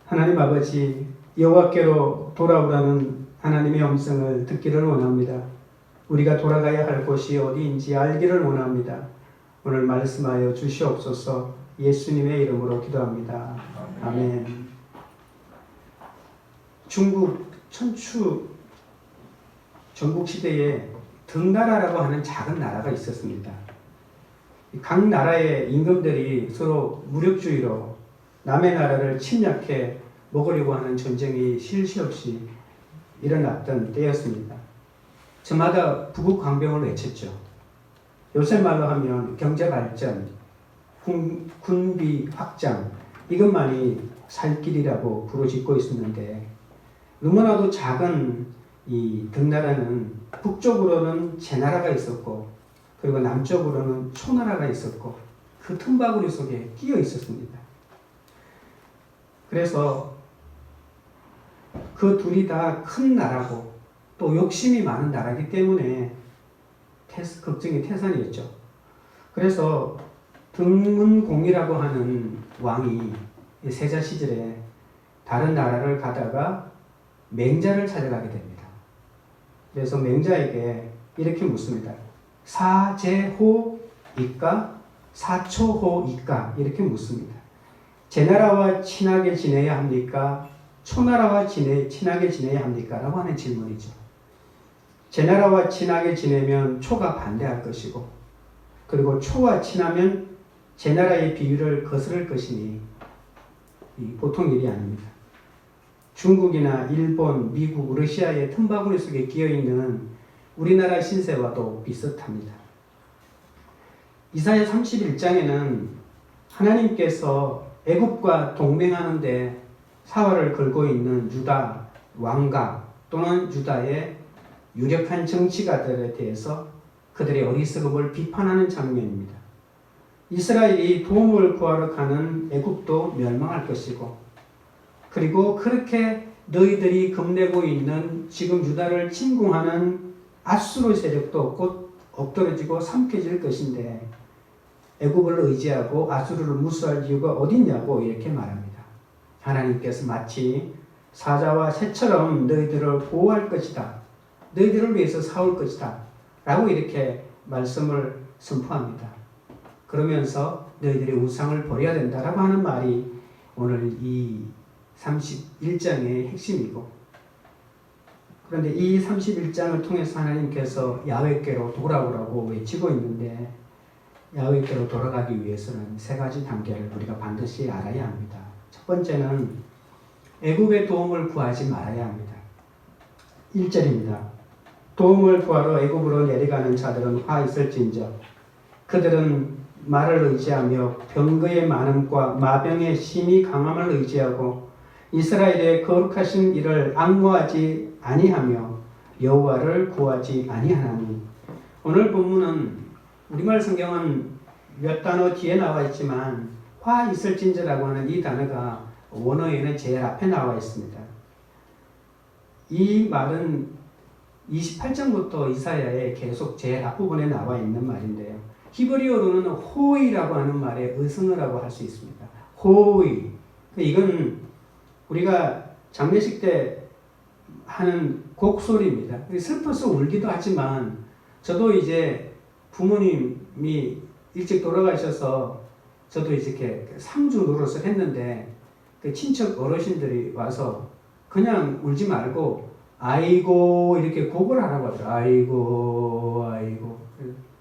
하나님 아버지, 여호와께로 돌아오라는 하나님의 음성을 듣기를 원합니다. 우리가 돌아가야 할 곳이 어디인지 알기를 원합니다. 오늘 말씀하여 주시옵소서. 예수님의 이름으로 기도합니다. 아멘. 중국 천추 전국시대에 등나라라고 하는 작은 나라가 있었습니다. 각 나라의 임금들이 서로 무력주의로 남의 나라를 침략해 먹으려고 하는 전쟁이 쉴 새 없이 일어났던 때였습니다. 저마다 부국강병을 외쳤죠. 요새 말로 하면 경제발전, 군비 확장, 이것만이 살 길이라고 부르짖고 있었는데, 너무나도 작은 이 등나라는 북쪽으로는 제나라가 있었고, 그리고 남쪽으로는 초나라가 있었고, 그 틈바구니 속에 끼어 있었습니다. 그래서 그 둘이 다 큰 나라고 또 욕심이 많은 나라이기 때문에 걱정이 태산이었죠. 그래서 등문공이라고 하는 왕이 세자 시절에 다른 나라를 가다가 맹자를 찾아가게 됩니다. 그래서 맹자에게 이렇게 묻습니다. 사제호이까 사초호이까 이렇게 묻습니다. 제나라와 친하게 지내야 합니까? 초나라와 친하게 지내야 합니까? 라고 하는 질문이죠. 제나라와 친하게 지내면 초가 반대할 것이고, 그리고 초와 친하면 제나라의 비유를 거스를 것이니 보통 일이 아닙니다. 중국이나 일본, 미국, 러시아의 틈바구니 속에 끼어있는 우리나라 신세와도 비슷합니다. 이사야 31장에는 하나님께서 애굽과 동맹하는데 사활을 걸고 있는 유다 왕가 또는 유다의 유력한 정치가들에 대해서 그들의 어리석음을 비판하는 장면입니다. 이스라엘이 도움을 구하러 가는 애굽도 멸망할 것이고, 그리고 그렇게 너희들이 겁내고 있는 지금 유다를 침공하는 아수르 세력도 곧 엎드러지고 삼켜질 것인데, 애굽을 의지하고 아수르를 무수할 이유가 어딨냐고 이렇게 말합니다. 하나님께서 마치 사자와 새처럼 너희들을 보호할 것이다. 너희들을 위해서 싸울 것이다. 라고 이렇게 말씀을 선포합니다. 그러면서 너희들이 우상을 버려야 된다라고 하는 말이 오늘 이 31장의 핵심이고, 그런데 이 31장을 통해서 하나님께서 야훼께로 돌아오라고 외치고 있는데, 야훼께로 돌아가기 위해서는 세 가지 단계를 우리가 반드시 알아야 합니다. 첫 번째는 애굽의 도움을 구하지 말아야 합니다. 1절입니다. 도움을 구하러 애굽으로 내려가는 자들은 화 있을진저 그들은 말을 의지하며 병거의 많음과 마병의 심히 강함을 의지하고 이스라엘의 거룩하신 이를 앙모하지 아니하며 여호와를 구하지 아니하나니. 오늘 본문은 우리말 성경은 몇 단어 뒤에 나와 있지만 화 있을진저라고 하는 이 단어가 원어에는 제일 앞에 나와 있습니다. 이 말은 28장부터 이사야에 계속 제일 앞부분에 나와 있는 말인데요. 히브리어로는 호이라고 하는 말의 의성어라고 할 수 있습니다. 호이. 이건 우리가 장례식 때 하는 곡소리입니다. 슬퍼서 울기도 하지만, 저도 이제 부모님이 일찍 돌아가셔서 저도 이렇게 상주 노릇을 했는데, 그 친척 어르신들이 와서 그냥 울지 말고 아이고 이렇게 곡을 하라고 하더라고요. 아이고 아이고.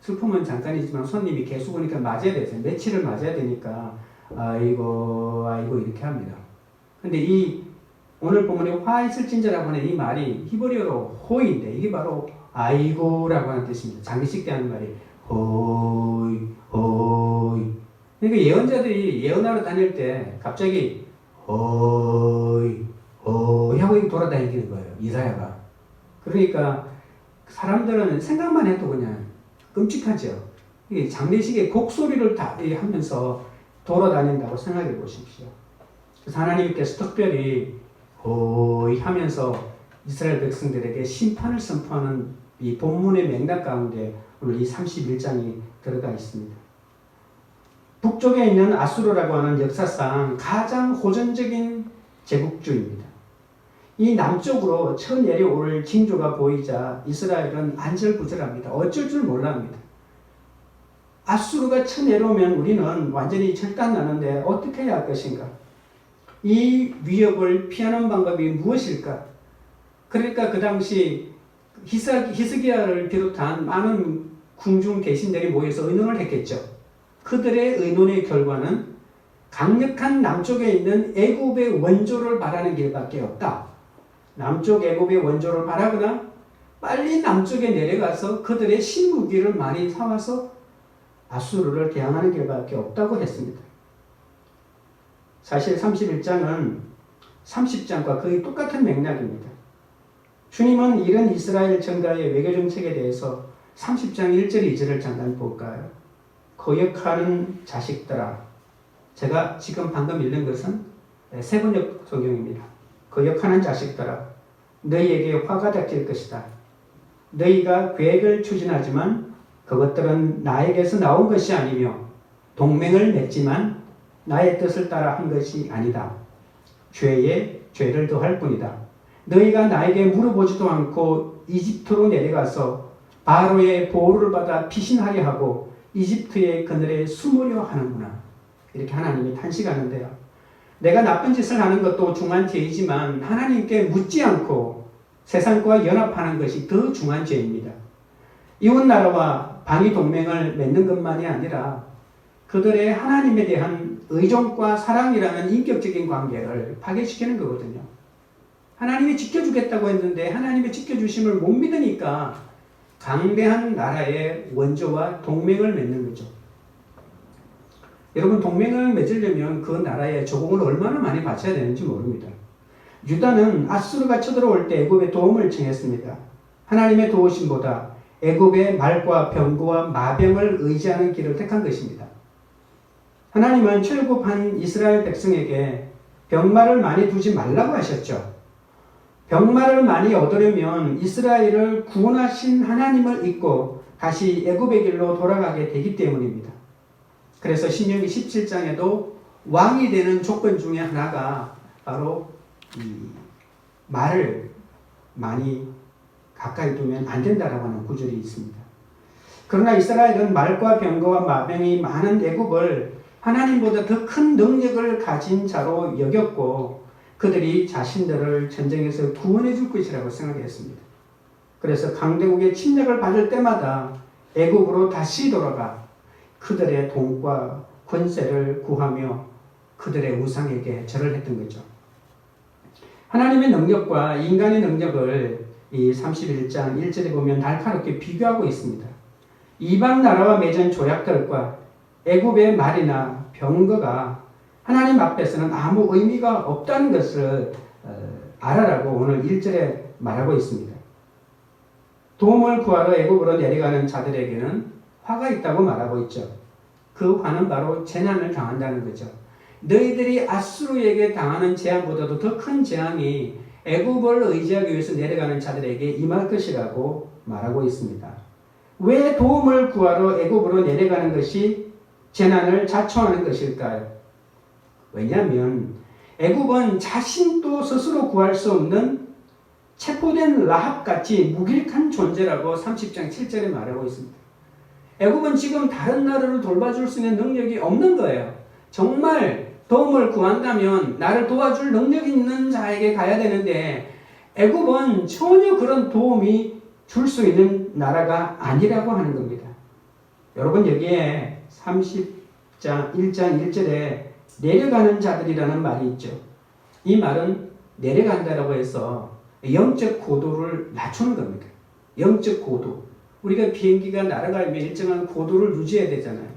슬픔은 잠깐이지만 손님이 계속 오니까 맞아야 되죠. 며칠을 맞아야 되니까 아이고 아이고 이렇게 합니다. 근데 이 오늘 본문에 화 있을진저라고 하는 이 말이 히브리어로 호이인데, 이게 바로 아이고라고 하는 뜻입니다. 장례식 때 하는 말이 호이 호이. 그러니까 예언자들이 예언하러 다닐 때 갑자기 호이 호이 하고 돌아다니는 거예요, 이사야가. 그러니까 사람들은 생각만 해도 그냥 끔찍하죠. 장례식에 곡소리를 다 하면서 돌아다닌다고 생각해 보십시오. 그래서 하나님께서 특별히 호이 하면서 이스라엘 백성들에게 심판을 선포하는 이 본문의 맥락 가운데 오늘 이 31장이 들어가 있습니다. 북쪽에 있는 아수르라고 하는 역사상 가장 호전적인 제국주의입니다. 이 남쪽으로 쳐내려올 징조가 보이자 이스라엘은 안절부절합니다. 어쩔 줄 몰라합니다. 아수르가 쳐내려오면 우리는 완전히 절단나는데 어떻게 해야 할 것인가? 이 위협을 피하는 방법이 무엇일까? 그러니까 그 당시 히스기야를 비롯한 많은 궁중 대신들이 모여서 의논을 했겠죠. 그들의 의논의 결과는 강력한 남쪽에 있는 애굽의 원조를 바라는 길밖에 없다. 남쪽 애굽의 원조를 바라거나 빨리 남쪽에 내려가서 그들의 신무기를 많이 사와서 아수르를 대항하는 길밖에 없다고 했습니다. 사실 31장은 30장과 거의 똑같은 맥락입니다. 주님은 이런 이스라엘 정가의 외교정책에 대해서 30장 1절 2절을 잠깐 볼까요? 거역하는 자식들아. 제가 지금 방금 읽는 것은 세번역 성경입니다. 거역하는 자식들아. 너희에게 화가 닥칠 것이다. 너희가 계획을 추진하지만 그것들은 나에게서 나온 것이 아니며 동맹을 맺지만 나의 뜻을 따라 한 것이 아니다. 죄에 죄를 더할 뿐이다. 너희가 나에게 물어보지도 않고 이집트로 내려가서 바로의 보호를 받아 피신하려 하고 이집트의 그늘에 숨으려 하는구나. 이렇게 하나님이 탄식하는데요. 내가 나쁜 짓을 하는 것도 중한 죄이지만 하나님께 묻지 않고 세상과 연합하는 것이 더 중한 죄입니다. 이웃나라와 방위 동맹을 맺는 것만이 아니라 그들의 하나님에 대한 의존과 사랑이라는 인격적인 관계를 파괴시키는 거거든요. 하나님이 지켜주겠다고 했는데 하나님의 지켜주심을 못 믿으니까 강대한 나라의 원조와 동맹을 맺는 거죠. 여러분, 동맹을 맺으려면 그 나라의 조공을 얼마나 많이 바쳐야 되는지 모릅니다. 유다는 아수르가 쳐들어올 때 애굽의 도움을 청했습니다. 하나님의 도우심보다 애굽의 말과 병거와 마병을 의지하는 길을 택한 것입니다. 하나님은 출굽한 이스라엘 백성에게 병마를 많이 두지 말라고 하셨죠. 병마를 많이 얻으려면 이스라엘을 구원하신 하나님을 잊고 다시 애굽의 길로 돌아가게 되기 때문입니다. 그래서 신명기 17장에도 왕이 되는 조건 중에 하나가 바로 이 말을 많이 가까이 두면 안 된다라고 하는 구절이 있습니다. 그러나 이스라엘은 말과 병거와 마병이 많은 애굽을 하나님보다 더 큰 능력을 가진 자로 여겼고 그들이 자신들을 전쟁에서 구원해 줄 것이라고 생각했습니다. 그래서 강대국의 침략을 받을 때마다 애굽으로 다시 돌아가 그들의 돈과 권세를 구하며 그들의 우상에게 절을 했던 거죠. 하나님의 능력과 인간의 능력을 이 31장 1절에 보면 날카롭게 비교하고 있습니다. 이방 나라와 맺은 조약들과 애굽의 말이나 병거가 하나님 앞에서는 아무 의미가 없다는 것을 알아라고 오늘 1절에 말하고 있습니다. 도움을 구하러 애굽으로 내려가는 자들에게는 화가 있다고 말하고 있죠. 그 화는 바로 재난을 당한다는 거죠. 너희들이 아수르에게 당하는 재앙보다도 더 큰 재앙이 애굽을 의지하기 위해서 내려가는 자들에게 임할 것이라고 말하고 있습니다. 왜 도움을 구하러 애굽으로 내려가는 것이 재난을 자초하는 것일까요? 왜냐하면 애굽은 자신도 스스로 구할 수 없는 체포된 라합같이 무기력한 존재라고 30장 7절에 말하고 있습니다. 애굽은 지금 다른 나라를 돌봐줄 수 있는 능력이 없는 거예요. 정말 도움을 구한다면 나를 도와줄 능력 있는 자에게 가야 되는데 애굽은 전혀 그런 도움이 줄 수 있는 나라가 아니라고 하는 겁니다. 여러분, 여기에 30장 1장 1절에 내려가는 자들이라는 말이 있죠. 이 말은 내려간다라고 해서 영적 고도를 낮추는 겁니다. 영적 고도. 우리가 비행기가 날아가면 일정한 고도를 유지해야 되잖아요.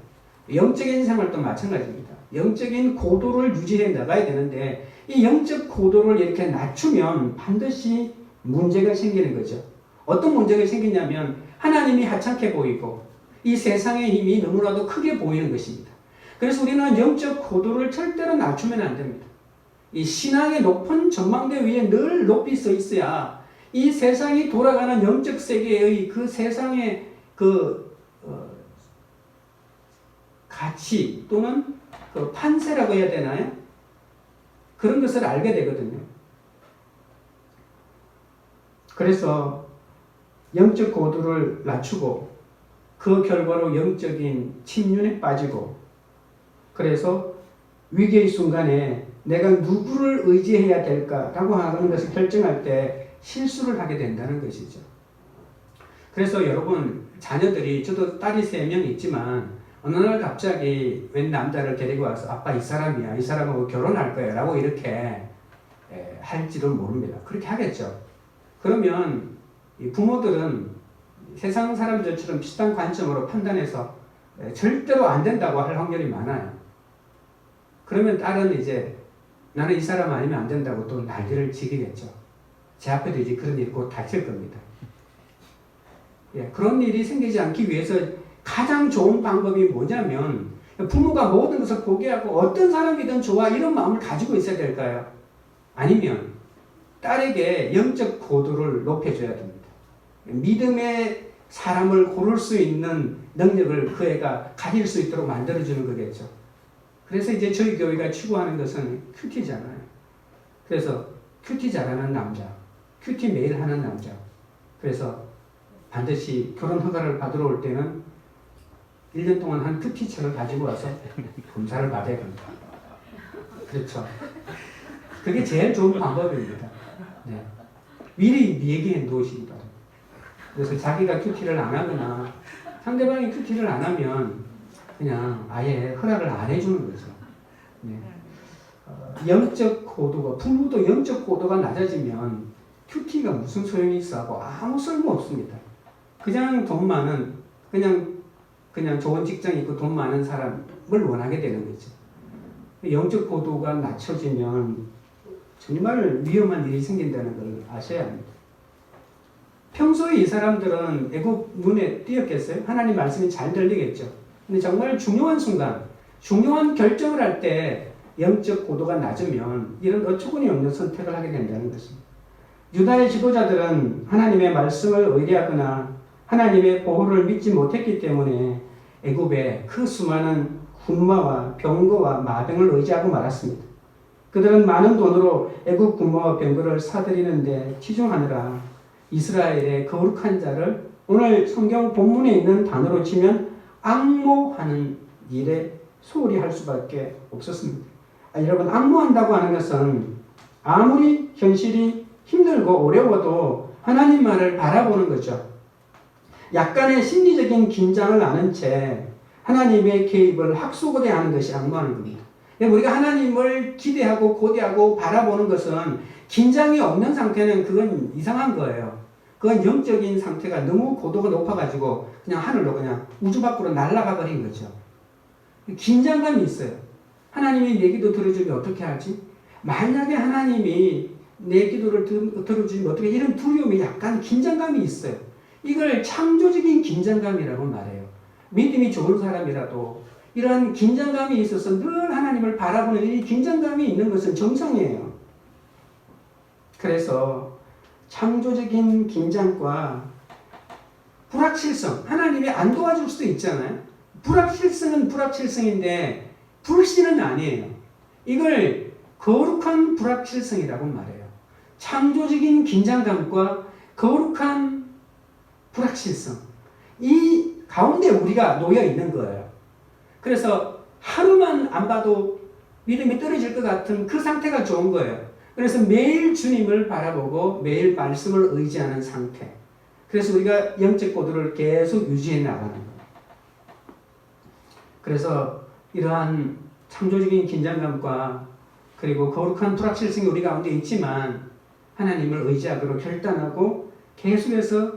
영적인 생활도 마찬가지입니다. 영적인 고도를 유지해 나가야 되는데 이 영적 고도를 이렇게 낮추면 반드시 문제가 생기는 거죠. 어떤 문제가 생기냐면 하나님이 하찮게 보이고 이 세상의 힘이 너무나도 크게 보이는 것입니다. 그래서 우리는 영적 고도를 절대로 낮추면 안 됩니다. 이 신앙의 높은 전망대 위에 늘 높이 서 있어야 이 세상이 돌아가는 영적 세계의 그 세상의 가치 또는 그 판세라고 해야 되나요? 그런 것을 알게 되거든요. 그래서 영적 고도를 낮추고 그 결과로 영적인 침륜에 빠지고 그래서 위기의 순간에 내가 누구를 의지해야 될까라고 하는 것을 결정할 때 실수를 하게 된다는 것이죠. 그래서 여러분 자녀들이 저도 딸이 3명 있지만 어느 날 갑자기 웬 남자를 데리고 와서 아빠 이 사람이야 이 사람하고 결혼할 거야 라고 이렇게 할지도 모릅니다. 그렇게 하겠죠. 그러면 부모들은 세상 사람들처럼 비슷한 관점으로 판단해서 절대로 안 된다고 할 확률이 많아요. 그러면 딸은 이제 나는 이 사람 아니면 안 된다고 또 난리를 지기겠죠. 제 앞에도 이제 그런 일이 곧 닥칠 겁니다. 그런 일이 생기지 않기 위해서 가장 좋은 방법이 뭐냐면 부모가 모든 것을 포기하고 어떤 사람이든 좋아 이런 마음을 가지고 있어야 될까요? 아니면 딸에게 영적 고도를 높여줘야 됩니다. 믿음의 사람을 고를 수 있는 능력을 그 애가 가질 수 있도록 만들어주는 거겠죠. 그래서 이제 저희 교회가 추구하는 것은 큐티잖아요. 그래서 큐티 잘하는 남자, 큐티 매일 하는 남자. 그래서 반드시 결혼 허가를 받으러 올 때는 1년 동안 한 큐티처를 가지고 와서 검사를 받아야 됩니다. 그렇죠. 그게 제일 좋은 방법입니다. 네. 미리 얘기해 놓으시기 바랍니다. 그래서 자기가 큐티를 안 하거나 상대방이 큐티를 안 하면 그냥 아예 허락을 안 해주는 거죠. 네. 영적 고도가, 부모도 영적 고도가 낮아지면 큐티가 무슨 소용이 있어 하고 아무 쓸모 없습니다. 그냥 돈 많은, 그냥 좋은 직장 있고 돈 많은 사람을 원하게 되는 거죠. 영적 고도가 낮춰지면 정말 위험한 일이 생긴다는 걸 아셔야 합니다. 평소에 이 사람들은 애국 눈에 띄었겠어요? 하나님 말씀이 잘 들리겠죠. 근데 정말 중요한 순간, 중요한 결정을 할 때 영적 고도가 낮으면 이런 어처구니 없는 선택을 하게 된다는 것입니다. 유다의 지도자들은 하나님의 말씀을 의뢰하거나 하나님의 보호를 믿지 못했기 때문에 애굽에 그 수많은 군마와 병거와 마병을 의지하고 말았습니다. 그들은 많은 돈으로 애굽 군마와 병거를 사들이는데 치중하느라 이스라엘의 거룩한 자를 오늘 성경 본문에 있는 단어로 치면 앙모하는 일에 소홀히 할 수밖에 없었습니다. 여러분, 앙모한다고 하는 것은 아무리 현실이 힘들고 어려워도 하나님 말을 바라보는 거죠. 약간의 심리적인 긴장을 아는 채 하나님의 개입을 학수고대하는 것이 앙모하는 겁니다. 우리가 하나님을 기대하고 고대하고 바라보는 것은 긴장이 없는 상태는 그건 이상한 거예요. 그건 영적인 상태가 너무 고도가 높아가지고 그냥 하늘로 그냥 우주 밖으로 날아가 버린 거죠. 긴장감이 있어요. 하나님이 내 기도 들어주면 어떻게 하지? 만약에 하나님이 내 기도를 들어주면 어떻게, 이런 두려움이 약간 긴장감이 있어요. 이걸 창조적인 긴장감이라고 말해요. 믿음이 좋은 사람이라도 이러한 긴장감이 있어서 늘 하나님을 바라보는 이 긴장감이 있는 것은 정상이에요. 그래서 창조적인 긴장과 불확실성, 하나님이 안 도와줄 수도 있잖아요. 불확실성은 불확실성인데 불신은 아니에요. 이걸 거룩한 불확실성이라고 말해요. 창조적인 긴장감과 거룩한 불확실성, 이 가운데 우리가 놓여 있는 거예요. 그래서 하루만 안 봐도 믿음이 떨어질 것 같은 그 상태가 좋은 거예요. 그래서 매일 주님을 바라보고 매일 말씀을 의지하는 상태. 그래서 우리가 영적 고도를 계속 유지해 나가는 거예요. 그래서 이러한 창조적인 긴장감과 그리고 거룩한 불확실성이 우리 가운데 있지만 하나님을 의지하기로 결단하고 계속해서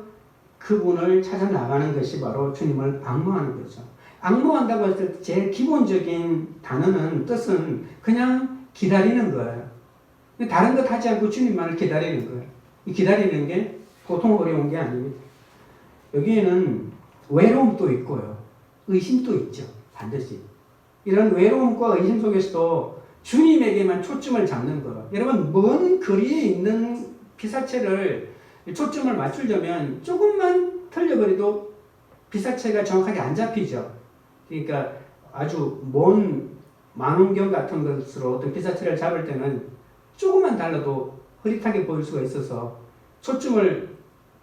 그분을 찾아 나가는 것이 바로 주님을 앙모하는 거죠. 앙모한다고 했을 때 제일 기본적인 단어는, 뜻은 그냥 기다리는 거예요. 다른 것 하지 않고 주님만을 기다리는 거예요. 기다리는 게 보통 어려운 게 아닙니다. 여기에는 외로움도 있고요. 의심도 있죠. 반드시. 이런 외로움과 의심 속에서도 주님에게만 초점을 잡는 거예요. 여러분, 먼 거리에 있는 피사체를 초점을 맞추려면 조금만 틀려버려도 피사체가 정확하게 안 잡히죠. 그러니까 아주 먼 망원경 같은 것으로 어떤 피사체를 잡을 때는 조금만 달라도 흐릿하게 보일 수가 있어서 초점을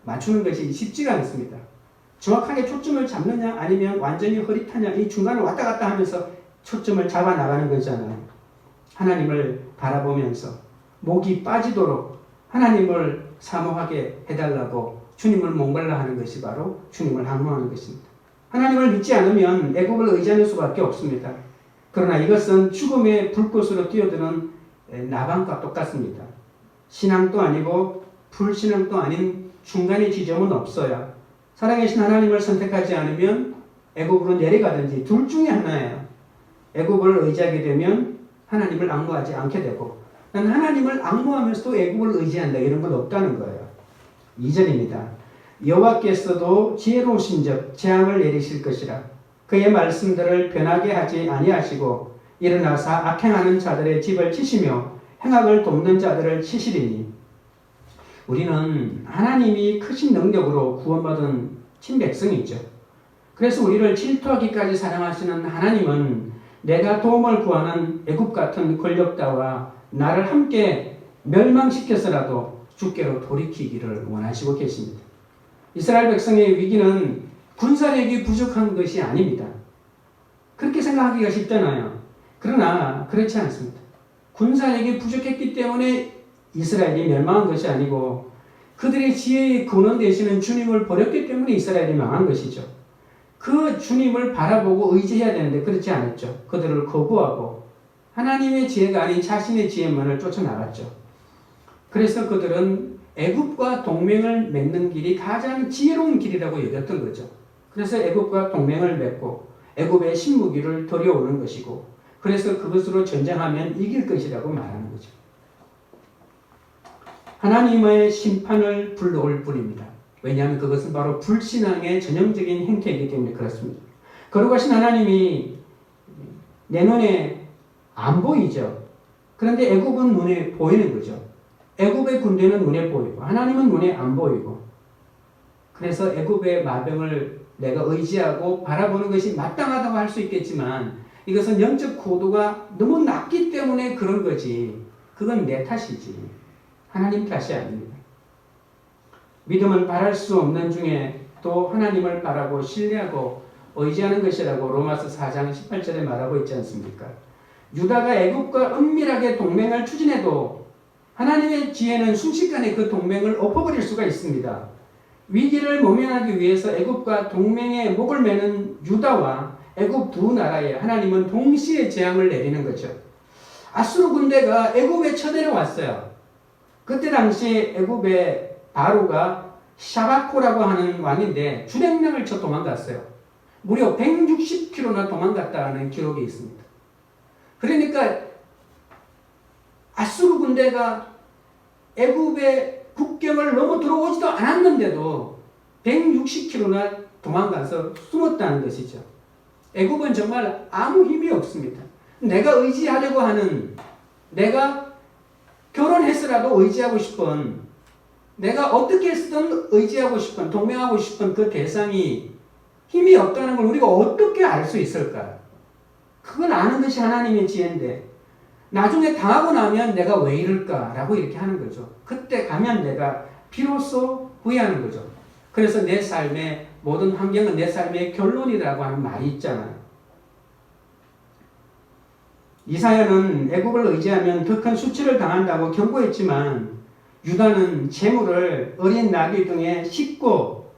맞추는 것이 쉽지가 않습니다. 정확하게 초점을 잡느냐 아니면 완전히 흐릿하냐 이 중간을 왔다 갔다 하면서 초점을 잡아 나가는 거잖아요. 하나님을 바라보면서 목이 빠지도록 하나님을 사모하게 해달라고 주님을 목말라 하는 것이 바로 주님을 항모하는 것입니다. 하나님을 믿지 않으면 애굽을 의지하는 수밖에 없습니다. 그러나 이것은 죽음의 불꽃으로 뛰어드는 나방과 똑같습니다. 신앙도 아니고 불신앙도 아닌 중간의 지점은 없어요. 살아계신 하나님을 선택하지 않으면 애굽으로 내려가든지 둘 중에 하나예요. 애굽을 의지하게 되면 하나님을 앙모하지 않게 되고 나는 하나님을 앙모하면서도 애굽을 의지한다 이런 건 없다는 거예요. 2절입니다. 여호와께서도 지혜로우신즉 재앙을 내리실 것이라 그의 말씀들을 변하게 하지 아니하시고 일어나사 악행하는 자들의 집을 치시며 행악을 돕는 자들을 치시리니 우리는 하나님이 크신 능력으로 구원받은 친백성이죠. 그래서 우리를 질투하기까지 사랑하시는 하나님은 내가 도움을 구하는 애굽 같은 권력자와 나를 함께 멸망시켜서라도 주께로 돌이키기를 원하시고 계십니다. 이스라엘 백성의 위기는 군사력이 부족한 것이 아닙니다. 그렇게 생각하기가 쉽잖아요. 그러나 그렇지 않습니다. 군사력이 부족했기 때문에 이스라엘이 멸망한 것이 아니고 그들의 지혜의 근원 되시는 주님을 버렸기 때문에 이스라엘이 망한 것이죠. 그 주님을 바라보고 의지해야 되는데 그렇지 않았죠. 그들을 거부하고 하나님의 지혜가 아닌 자신의 지혜만을 쫓아나갔죠. 그래서 그들은 애굽과 동맹을 맺는 길이 가장 지혜로운 길이라고 여겼던 거죠. 그래서 애굽과 동맹을 맺고 애굽의 신무기를 들여오는 것이고 그래서 그것으로 전쟁하면 이길 것이라고 말하는 거죠. 하나님의 심판을 불러올 뿐입니다. 왜냐하면 그것은 바로 불신앙의 전형적인 행태이기 때문에 그렇습니다. 거룩하신 하나님이 내 눈에 안 보이죠. 그런데 애굽은 눈에 보이는 거죠. 애굽의 군대는 눈에 보이고 하나님은 눈에 안 보이고 그래서 애굽의 마병을 내가 의지하고 바라보는 것이 마땅하다고 할 수 있겠지만 이것은 영적 고도가 너무 낮기 때문에 그런 거지 그건 내 탓이지 하나님 탓이 아닙니다. 믿음은 바랄 수 없는 중에 또 하나님을 바라고 신뢰하고 의지하는 것이라고 로마서 4장 18절에 말하고 있지 않습니까? 유다가 애굽과 은밀하게 동맹을 추진해도 하나님의 지혜는 순식간에 그 동맹을 엎어버릴 수가 있습니다. 위기를 모면하기 위해서 애굽과 동맹에 목을 매는 유다와 애굽 두 나라에 하나님은 동시에 재앙을 내리는 거죠. 아수르 군대가 애굽에 쳐내려왔어요. 그때 당시 애굽의 바로가 샤바코라고 하는 왕인데 주랭랑을 쳐 도망갔어요. 무려 160km나 도망갔다는 기록이 있습니다. 그러니까 아수르 군대가 애굽의 국경을 넘어 들어오지도 않았는데도 160km나 도망가서 숨었다는 것이죠. 애굽은 정말 아무 힘이 없습니다. 내가 의지하려고 하는, 내가 결혼해서라도 의지하고 싶은, 내가 어떻게 해서든 의지하고 싶은, 동맹하고 싶은 그 대상이 힘이 없다는 걸 우리가 어떻게 알 수 있을까? 그걸 아는 것이 하나님의 지혜인데 나중에 당하고 나면 내가 왜 이럴까라고 이렇게 하는 거죠. 그때 가면 내가 비로소 후회하는 거죠. 그래서 내 삶의 모든 환경은 내 삶의 결론이라고 하는 말이 있잖아요. 이사야는 애굽을 의지하면 더 큰 수치를 당한다고 경고했지만 유다는 재물을 어린 나귀 등에 싣고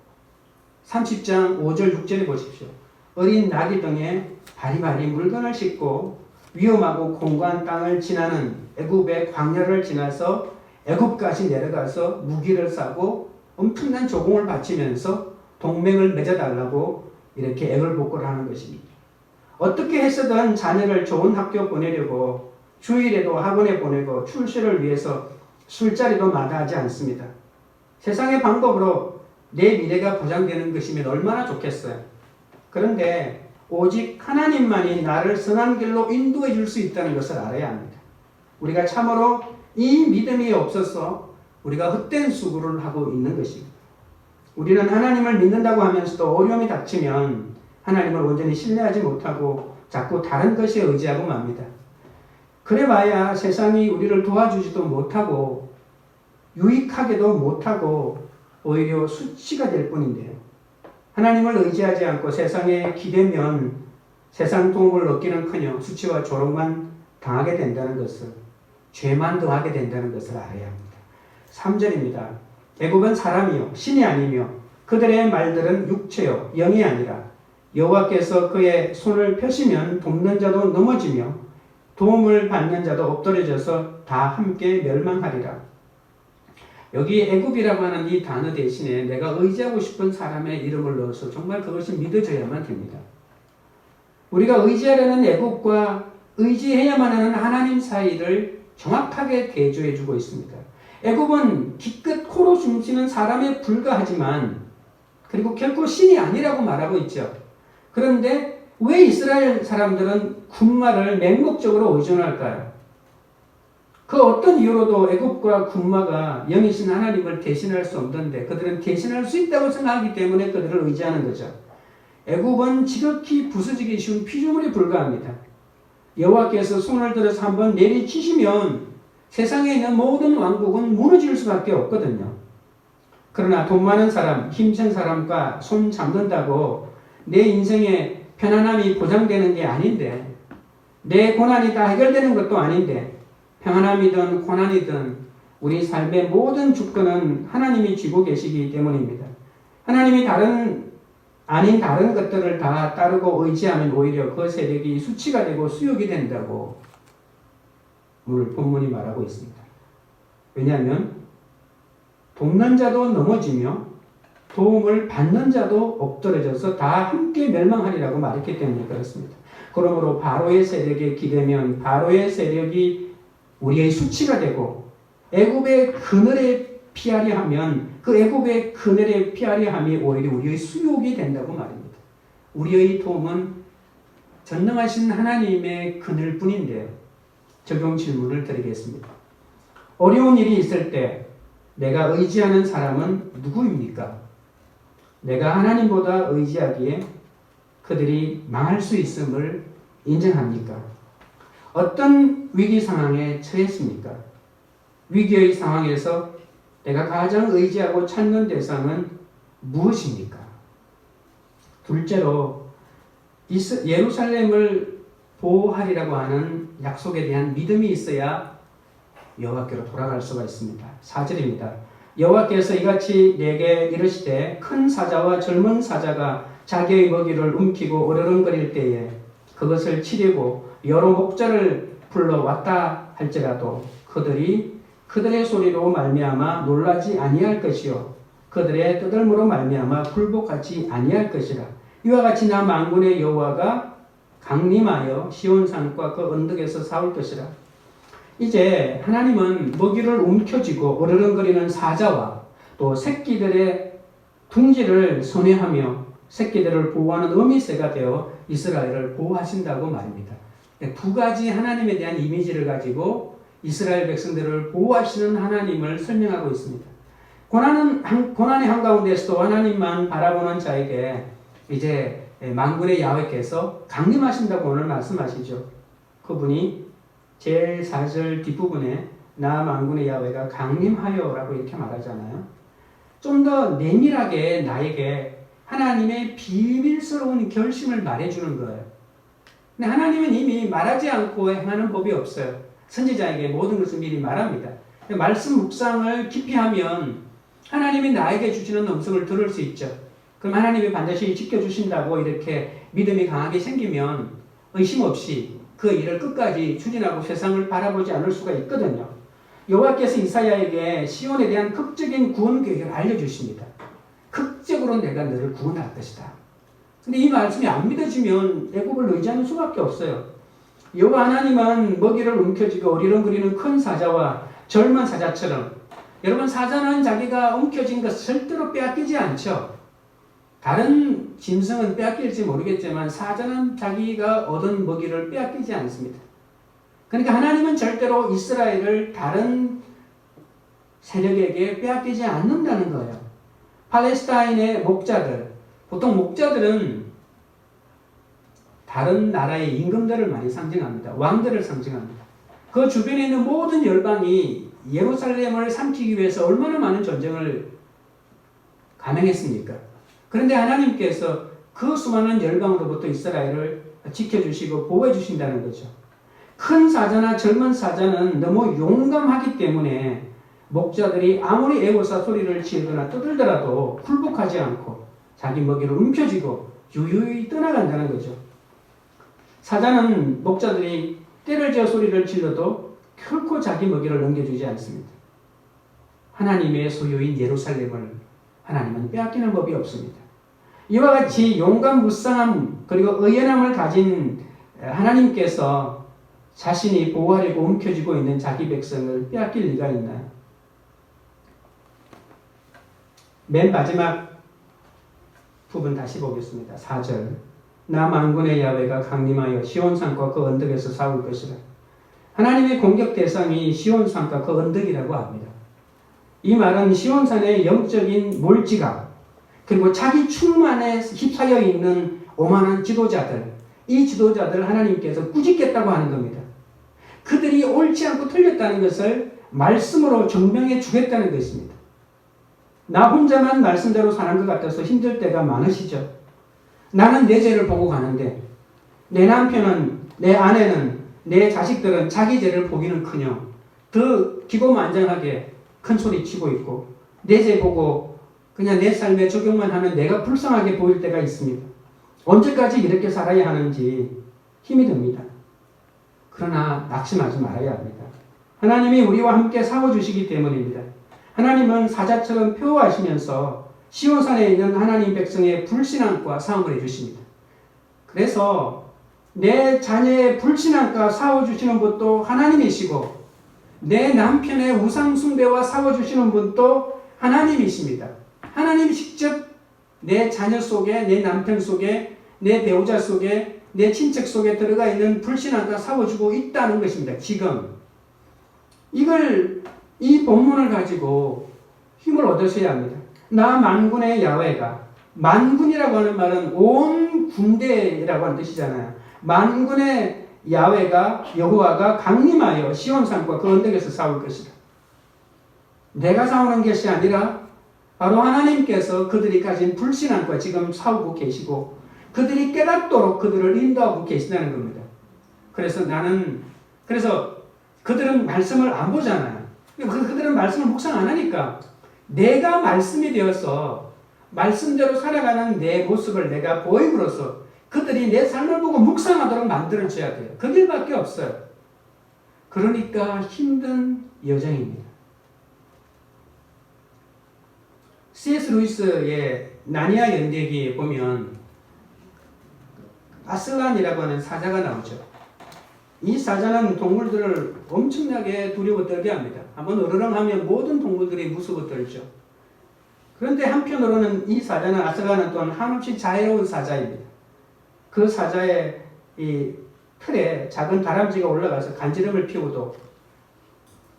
30장 5절 6절에 보십시오. 어린 나귀 등에 바리바리 물건을 싣고 위험하고 공고한 땅을 지나는 애굽의 광야를 지나서 애굽까지 내려가서 무기를 싸고 엄청난 조공을 바치면서 동맹을 맺어달라고 이렇게 애걸복걸을 하는 것입니다. 어떻게 해서든 자녀를 좋은 학교 보내려고 주일에도 학원에 보내고 출세를 위해서 술자리도 마다하지 않습니다. 세상의 방법으로 내 미래가 보장되는 것이면 얼마나 좋겠어요. 그런데 오직 하나님만이 나를 선한 길로 인도해 줄 수 있다는 것을 알아야 합니다. 우리가 참으로 이 믿음이 없어서 우리가 헛된 수고를 하고 있는 것입니다. 우리는 하나님을 믿는다고 하면서도 어려움이 닥치면 하나님을 온전히 신뢰하지 못하고 자꾸 다른 것에 의지하고 맙니다. 그래봐야 세상이 우리를 도와주지도 못하고 유익하게도 못하고 오히려 수치가 될 뿐인데요. 하나님을 의지하지 않고 세상에 기대면 세상 도움을 얻기는커녕 수치와 조롱만 당하게 된다는 것을, 죄만 더하게 된다는 것을 알아야 합니다. 3절입니다. 애굽은 사람이요 신이 아니며 그들의 말들은 육체요 영이 아니라 여호와께서 그의 손을 펴시면 돕는 자도 넘어지며 도움을 받는 자도 엎드려져서 다 함께 멸망하리라. 여기 애굽이라고 하는 이 단어 대신에 내가 의지하고 싶은 사람의 이름을 넣어서 정말 그것이 믿어져야만 됩니다. 우리가 의지하려는 애굽과 의지해야만 하는 하나님 사이를 정확하게 대조해 주고 있습니다. 애굽은 기껏 코로 숨쉬는 사람에 불과하지만 그리고 결코 신이 아니라고 말하고 있죠. 그런데 왜 이스라엘 사람들은 군마를 맹목적으로 의존할까요? 그 어떤 이유로도 애굽과 군마가 영이신 하나님을 대신할 수 없는데 그들은 대신할 수 있다고 생각하기 때문에 그들을 의지하는 거죠. 애굽은 지극히 부서지기 쉬운 피조물에 불과합니다. 여호와께서 손을 들어서 한번 내리치시면 세상에 있는 모든 왕국은 무너질 수밖에 없거든요. 그러나 돈 많은 사람, 힘센 사람과 손 잡는다고 내 인생의 편안함이 보장되는 게 아닌데, 내 고난이 다 해결되는 것도 아닌데, 평안함이든 고난이든 우리 삶의 모든 주권은 하나님이 쥐고 계시기 때문입니다. 하나님이 아닌 다른 것들을 다 따르고 의지하면 오히려 그 세력이 수치가 되고 수욕이 된다고 오늘 본문이 말하고 있습니다. 왜냐하면 돕는 자도 넘어지며 도움을 받는 자도 엎드려져서 다 함께 멸망하리라고 말했기 때문에 그렇습니다. 그러므로 바로의 세력에 기대면 바로의 세력이 우리의 수치가 되고 애굽의 그늘에 피하려 하면 그 애굽의 그늘에 피하려 함이 오히려 우리의 수욕이 된다고 말입니다. 우리의 도움은 전능하신 하나님의 그늘뿐인데요. 적용 질문을 드리겠습니다. 어려운 일이 있을 때 내가 의지하는 사람은 누구입니까? 내가 하나님보다 의지하기에 그들이 망할 수 있음을 인정합니까? 어떤 위기 상황에 처했습니까? 위기의 상황에서 내가 가장 의지하고 찾는 대상은 무엇입니까? 둘째로 예루살렘을 보호하리라고 하는 약속에 대한 믿음이 있어야 여호와께로 돌아갈 수가 있습니다. 4절입니다. 여호와께서 이같이 내게 이르시되 큰 사자와 젊은 사자가 자기의 먹이를 움키고 어르렁거릴 때에 그것을 치려고 여러 목자를 불러왔다 할지라도 그들의 소리로 말미암아 놀라지 아니할 것이요 그들의 떠들므로 말미암아 굴복하지 아니할 것이라. 이와 같이 나 만군의 여호와가 강림하여 시온산과 그 언덕에서 싸울 것이라. 이제 하나님은 먹이를 움켜쥐고 어르렁거리는 사자와 또 새끼들의 둥지를 선회하며 새끼들을 보호하는 어미새가 되어 이스라엘을 보호하신다고 말입니다. 두 가지 하나님에 대한 이미지를 가지고 이스라엘 백성들을 보호하시는 하나님을 설명하고 있습니다. 고난의 한가운데서도 하나님만 바라보는 자에게 이제 만군의 야훼께서 강림하신다고 오늘 말씀하시죠. 그분이 제일 4절 뒷부분에 나 만군의 야훼가 강림하여 라고 이렇게 말하잖아요. 좀 더 내밀하게 나에게 하나님의 비밀스러운 결심을 말해주는 거예요. 근데 하나님은 이미 말하지 않고 행하는 법이 없어요. 선지자에게 모든 것을 미리 말합니다. 말씀 묵상을 깊이 하면 하나님이 나에게 주시는 음성을 들을 수 있죠. 그럼 하나님이 반드시 지켜주신다고 이렇게 믿음이 강하게 생기면 의심 없이 그 일을 끝까지 추진하고 세상을 바라보지 않을 수가 있거든요. 여호와께서 이사야에게 시온에 대한 극적인 구원 계획을 알려주십니다. 극적으로 내가 너를 구원할 것이다. 근데 이 말씀이 안 믿어지면 애굽을 의지하는 수밖에 없어요. 여호와 하나님은 먹이를 움켜쥐고 어리렁거리는 큰 사자와 젊은 사자처럼, 여러분 사자는 자기가 움켜쥔 것을 절대로 빼앗기지 않죠. 다른 짐승은 빼앗길지 모르겠지만 사자는 자기가 얻은 먹이를 빼앗기지 않습니다. 그러니까 하나님은 절대로 이스라엘을 다른 세력에게 빼앗기지 않는다는 거예요. 팔레스타인의 목자들, 보통 목자들은 다른 나라의 임금들을 많이 상징합니다. 왕들을 상징합니다. 그 주변에 있는 모든 열방이 예루살렘을 삼키기 위해서 얼마나 많은 전쟁을 감행했습니까? 그런데 하나님께서 그 수많은 열방으로부터 이스라엘을 지켜주시고 보호해 주신다는 거죠. 큰 사자나 젊은 사자는 너무 용감하기 때문에 목자들이 아무리 애고사 소리를 지르거나 떠들더라도 굴복하지 않고 자기 먹이를 움켜쥐고 유유히 떠나간다는 거죠. 사자는 목자들이 때를 지어 소리를 질러도 결코 자기 먹이를 넘겨주지 않습니다. 하나님의 소유인 예루살렘을 하나님은 빼앗기는 법이 없습니다. 이와 같이 용감 무쌍함 그리고 의연함을 가진 하나님께서 자신이 보호하려고 움켜쥐고 있는 자기 백성을 빼앗길 리가 있나요? 맨 마지막 부분 다시 보겠습니다. 4절. 나 만군의 야훼가 강림하여 시온산과 그 언덕에서 싸울 것이라. 하나님의 공격 대상이 시온산과 그 언덕이라고 합니다. 이 말은 시온산의 영적인 몰지각 그리고 자기 충만에 휩싸여 있는 오만한 지도자들, 이 지도자들 하나님께서 꾸짖겠다고 하는 겁니다. 그들이 옳지 않고 틀렸다는 것을 말씀으로 증명해 주겠다는 것입니다. 나 혼자만 말씀대로 사는 것 같아서 힘들 때가 많으시죠? 나는 내 죄를 보고 가는데 내 남편은, 내 아내는, 내 자식들은 자기 죄를 보기는커녕 더 기고만장하게 큰 소리 치고 있고 내 죄 보고 그냥 내 삶에 적용만 하면 내가 불쌍하게 보일 때가 있습니다. 언제까지 이렇게 살아야 하는지 힘이 듭니다. 그러나 낙심하지 말아야 합니다. 하나님이 우리와 함께 싸워주시기 때문입니다. 하나님은 사자처럼 표하시면서 시온산에 있는 하나님 백성의 불신앙과 싸움을 해주십니다. 그래서 내 자녀의 불신앙과 싸워주시는 분도 하나님이시고 내 남편의 우상숭배와 싸워주시는 분도 하나님이십니다. 하나님이 직접 내 자녀 속에, 내 남편 속에, 내 배우자 속에, 내 친척 속에 들어가 있는 불신앙과 싸워주고 있다는 것입니다. 지금 이 본문을 가지고 힘을 얻으셔야 합니다. 나 만군의 야훼가, 만군이라고 하는 말은 온 군대라고 하는 뜻이잖아요. 만군의 야훼가, 여호와가 강림하여 시온산과 그 언덕에서 싸울 것이다. 내가 싸우는 것이 아니라 바로 하나님께서 그들이 가진 불신앙과 지금 싸우고 계시고 그들이 깨닫도록 그들을 인도하고 계신다는 겁니다. 그래서 그들은 말씀을 안 보잖아요. 그들은 말씀을 묵상 안 하니까 내가 말씀이 되어서 말씀대로 살아가는 내 모습을 내가 보임으로써 그들이 내 삶을 보고 묵상하도록 만들어줘야 돼요. 그 길밖에 없어요. 그러니까 힘든 여정입니다. C.S. 루이스의 나니아 연대기에 보면 아슬란이라고 하는 사자가 나오죠. 이 사자는 동물들을 엄청나게 두려워 떨게 합니다. 한번 으르렁하면 모든 동물들이 무서워 떨죠. 그런데 한편으로는 이 사자는 아슬란은 또한 한없이 자애로운 사자입니다. 그 사자의 이 틀에 작은 다람쥐가 올라가서 간지럼을 피워도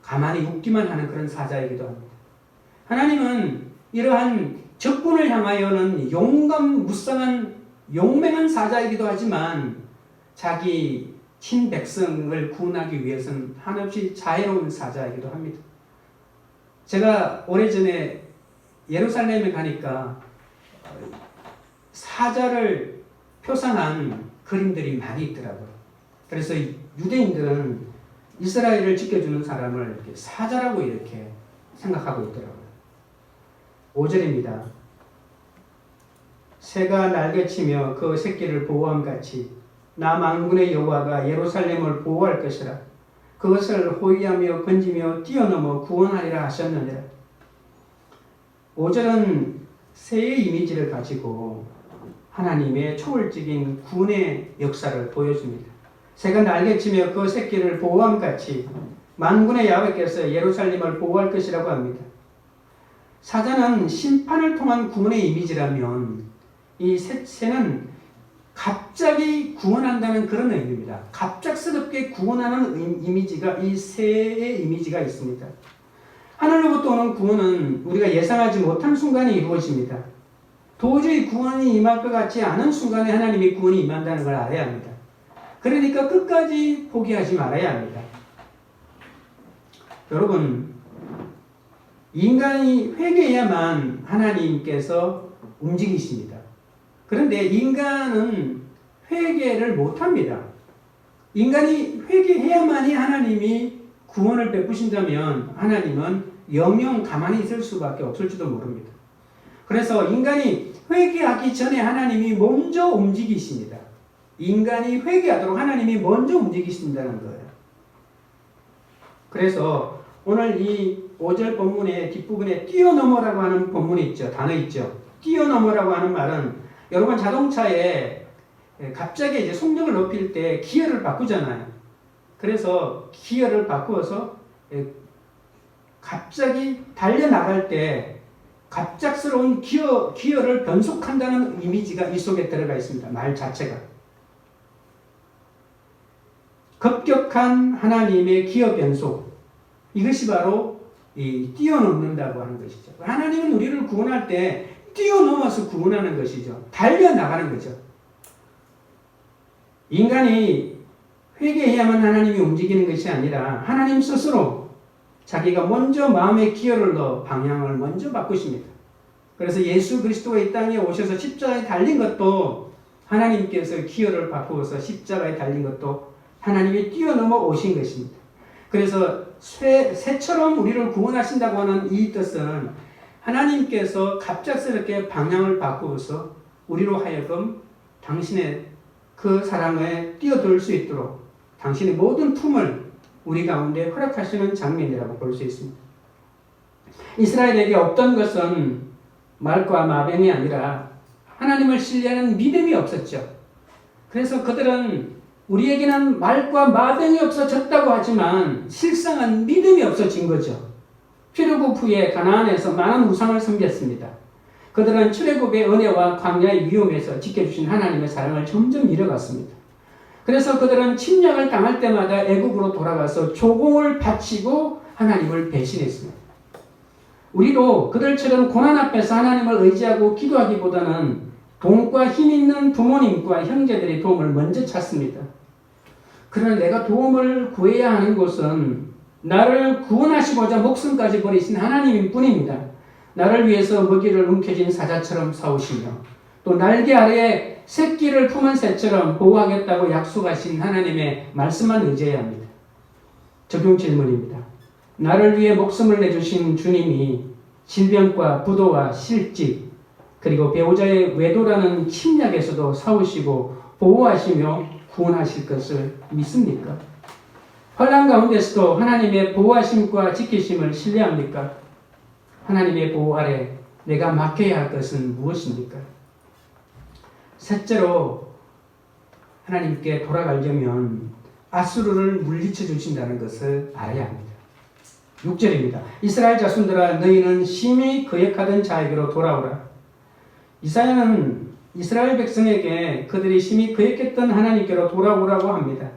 가만히 웃기만 하는 그런 사자이기도 합니다. 하나님은 이러한 적군을 향하여는 용감 무쌍한 용맹한 사자이기도 하지만 자기 친백성을 구원하기 위해서는 한없이 자애로운 사자이기도 합니다. 제가 오래전에 예루살렘에 가니까 사자를 표상한 그림들이 많이 있더라고요. 그래서 유대인들은 이스라엘을 지켜주는 사람을 이렇게 사자라고 이렇게 생각하고 있더라고요. 5절입니다. 새가 날개치며 그 새끼를 보호함같이 나 만군의 여호와가 예루살렘을 보호할 것이라. 그것을 호위하며 건지며 뛰어넘어 구원하리라 하셨느니라. 5절은 새의 이미지를 가지고 하나님의 초월적인 구원의 역사를 보여줍니다. 새가 날개치며 그 새끼를 보호함같이 만군의 야훼께서 예루살렘을 보호할 것이라고 합니다. 사자는 심판을 통한 구원의 이미지라면 이 새는 갑자기 구원한다는 그런 의미입니다. 갑작스럽게 구원하는 이미지가 이 새의 이미지가 있습니다. 하늘로부터 오는 구원은 우리가 예상하지 못한 순간에 이루어집니다. 도저히 구원이 임할 것 같지 않은 순간에 하나님의 구원이 임한다는 걸 알아야 합니다. 그러니까 끝까지 포기하지 말아야 합니다. 여러분, 인간이 회개해야만 하나님께서 움직이십니다. 그런데 인간은 회개를 못합니다. 인간이 회개해야만이 하나님이 구원을 베푸신다면 하나님은 영영 가만히 있을 수밖에 없을지도 모릅니다. 그래서 인간이 회개하기 전에 하나님이 먼저 움직이십니다. 인간이 회개하도록 하나님이 먼저 움직이신다는 거예요. 그래서 오늘 이 5절 본문의 뒷부분에 뛰어넘어라고 하는 본문이 있죠. 단어 있죠. 뛰어넘어라고 하는 말은 여러분 자동차에 갑자기 이제 속력을 높일 때 기어를 바꾸잖아요. 그래서 기어를 바꾸어서 갑자기 달려나갈 때 갑작스러운 기어를 변속한다는 이미지가 이 속에 들어가 있습니다. 말 자체가. 급격한 하나님의 기어 변속. 이것이 바로 이 뛰어넘는다고 하는 것이죠. 하나님은 우리를 구원할 때 뛰어넘어서 구원하는 것이죠. 달려나가는 거죠. 인간이 회개해야만 하나님이 움직이는 것이 아니라 하나님 스스로 자기가 먼저 마음의 기여를 넣어 방향을 먼저 바꾸십니다. 그래서 예수 그리스도가 이 땅에 오셔서 십자가에 달린 것도 하나님께서 기여를 바꾸어서 십자가에 달린 것도 하나님이 뛰어넘어 오신 것입니다. 그래서 새처럼 우리를 구원하신다고 하는 이 뜻은 하나님께서 갑작스럽게 방향을 바꾸어서 우리로 하여금 당신의 그 사랑에 뛰어들 수 있도록 당신의 모든 품을 우리 가운데 허락하시는 장면이라고 볼 수 있습니다. 이스라엘에게 없던 것은 말과 마병이 아니라 하나님을 신뢰하는 믿음이 없었죠. 그래서 그들은 우리에게는 말과 마병이 없어졌다고 하지만 실상은 믿음이 없어진 거죠. 출애굽 후에 가나안에서 많은 우상을 섬겼습니다. 그들은 출애굽의 은혜와 광야의 위험에서 지켜주신 하나님의 사랑을 점점 잃어갔습니다. 그래서 그들은 침략을 당할 때마다 애굽으로 돌아가서 조공을 바치고 하나님을 배신했습니다. 우리도 그들처럼 고난 앞에서 하나님을 의지하고 기도하기보다는 돈과 힘 있는 부모님과 형제들의 도움을 먼저 찾습니다. 그러나 내가 도움을 구해야 하는 곳은 나를 구원하시고자 목숨까지 버리신 하나님일 뿐입니다. 나를 위해서 먹이를 움켜쥔 사자처럼 싸우시며 또 날개 아래에 새끼를 품은 새처럼 보호하겠다고 약속하신 하나님의 말씀만 의지해야 합니다. 적용 질문입니다. 나를 위해 목숨을 내주신 주님이 질병과 부도와 실직 그리고 배우자의 외도라는 침략에서도 싸우시고 보호하시며 구원하실 것을 믿습니까? 환난 가운데서도 하나님의 보호하심과 지키심을 신뢰합니까? 하나님의 보호 아래 내가 맡겨야 할 것은 무엇입니까? 셋째로 하나님께 돌아가려면 아수르를 물리쳐 주신다는 것을 알아야 합니다. 6절입니다. 이스라엘 자손들아 너희는 심히 거역하던 자에게로 돌아오라. 이사야는 이스라엘 백성에게 그들이 심히 거역했던 하나님께로 돌아오라고 합니다.